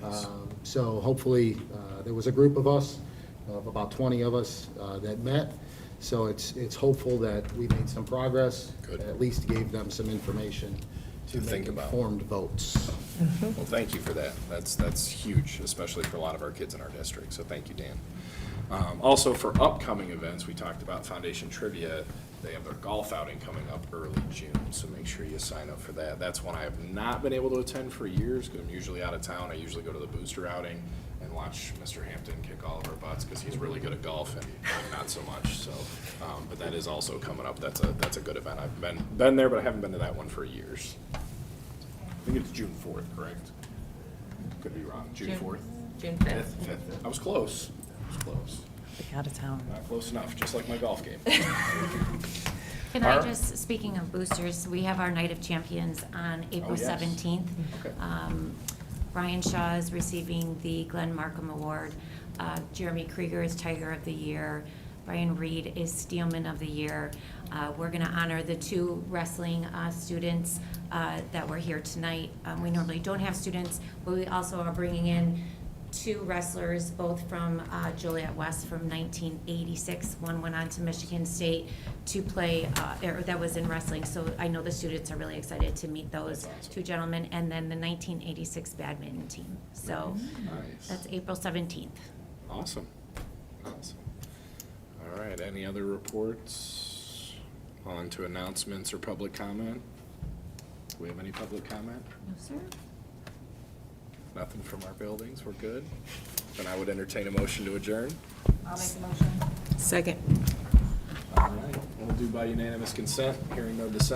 Speaker 15: Nice.
Speaker 9: So hopefully, there was a group of us, of about 20 of us that met. So it's hopeful that we made some progress.
Speaker 15: Good.
Speaker 9: At least gave them some information to make
Speaker 15: think about.
Speaker 9: informed votes.
Speaker 15: Well, thank you for that. That's huge, especially for a lot of our kids in our district, so thank you, Dan. Also, for upcoming events, we talked about Foundation Trivia. They have their golf outing coming up early June, so make sure you sign up for that. That's one I have not been able to attend for years, because I'm usually out of town. I usually go to the booster outing and watch Mr. Hampton kick all of our butts, because he's really good at golf and I'm not so much, so. But that is also coming up. That's a good event. I've been there, but I haven't been to that one for years. I think it's June 4th, correct? Could be wrong. June 4th?
Speaker 7: June 5th.
Speaker 15: 5th. I was close.
Speaker 6: Be out of town.
Speaker 15: Not close enough, just like my golf game.
Speaker 17: Can I just, speaking of boosters, we have our Night of Champions on April
Speaker 15: yes.
Speaker 17: 17th.
Speaker 15: Okay.
Speaker 17: Brian Shaw is receiving the Glenn Markham Award. Jeremy Krieger is Tiger of the Year. Brian Reed is Steelman of the Year. We're going to honor the 2 wrestling students that were here tonight. We normally don't have students, but we also are bringing in 2 wrestlers, both from Joliet West from 1986. One went on to Michigan State to play, that was in wrestling. So I know the students are really excited to meet those
Speaker 15: That's awesome.
Speaker 17: 2 gentlemen, and then the 1986 badminton team. So
Speaker 15: Nice.
Speaker 17: that's April 17th.
Speaker 15: Awesome. Awesome. All right, any other reports? On to announcements or public comment? Do we have any public comment?
Speaker 17: No, sir?
Speaker 15: Nothing from our buildings, we're good? Then I would entertain a motion to adjourn.
Speaker 11: I'll make the motion.
Speaker 14: Second.
Speaker 15: All right, we'll do by unanimous consent, hearing no dissent.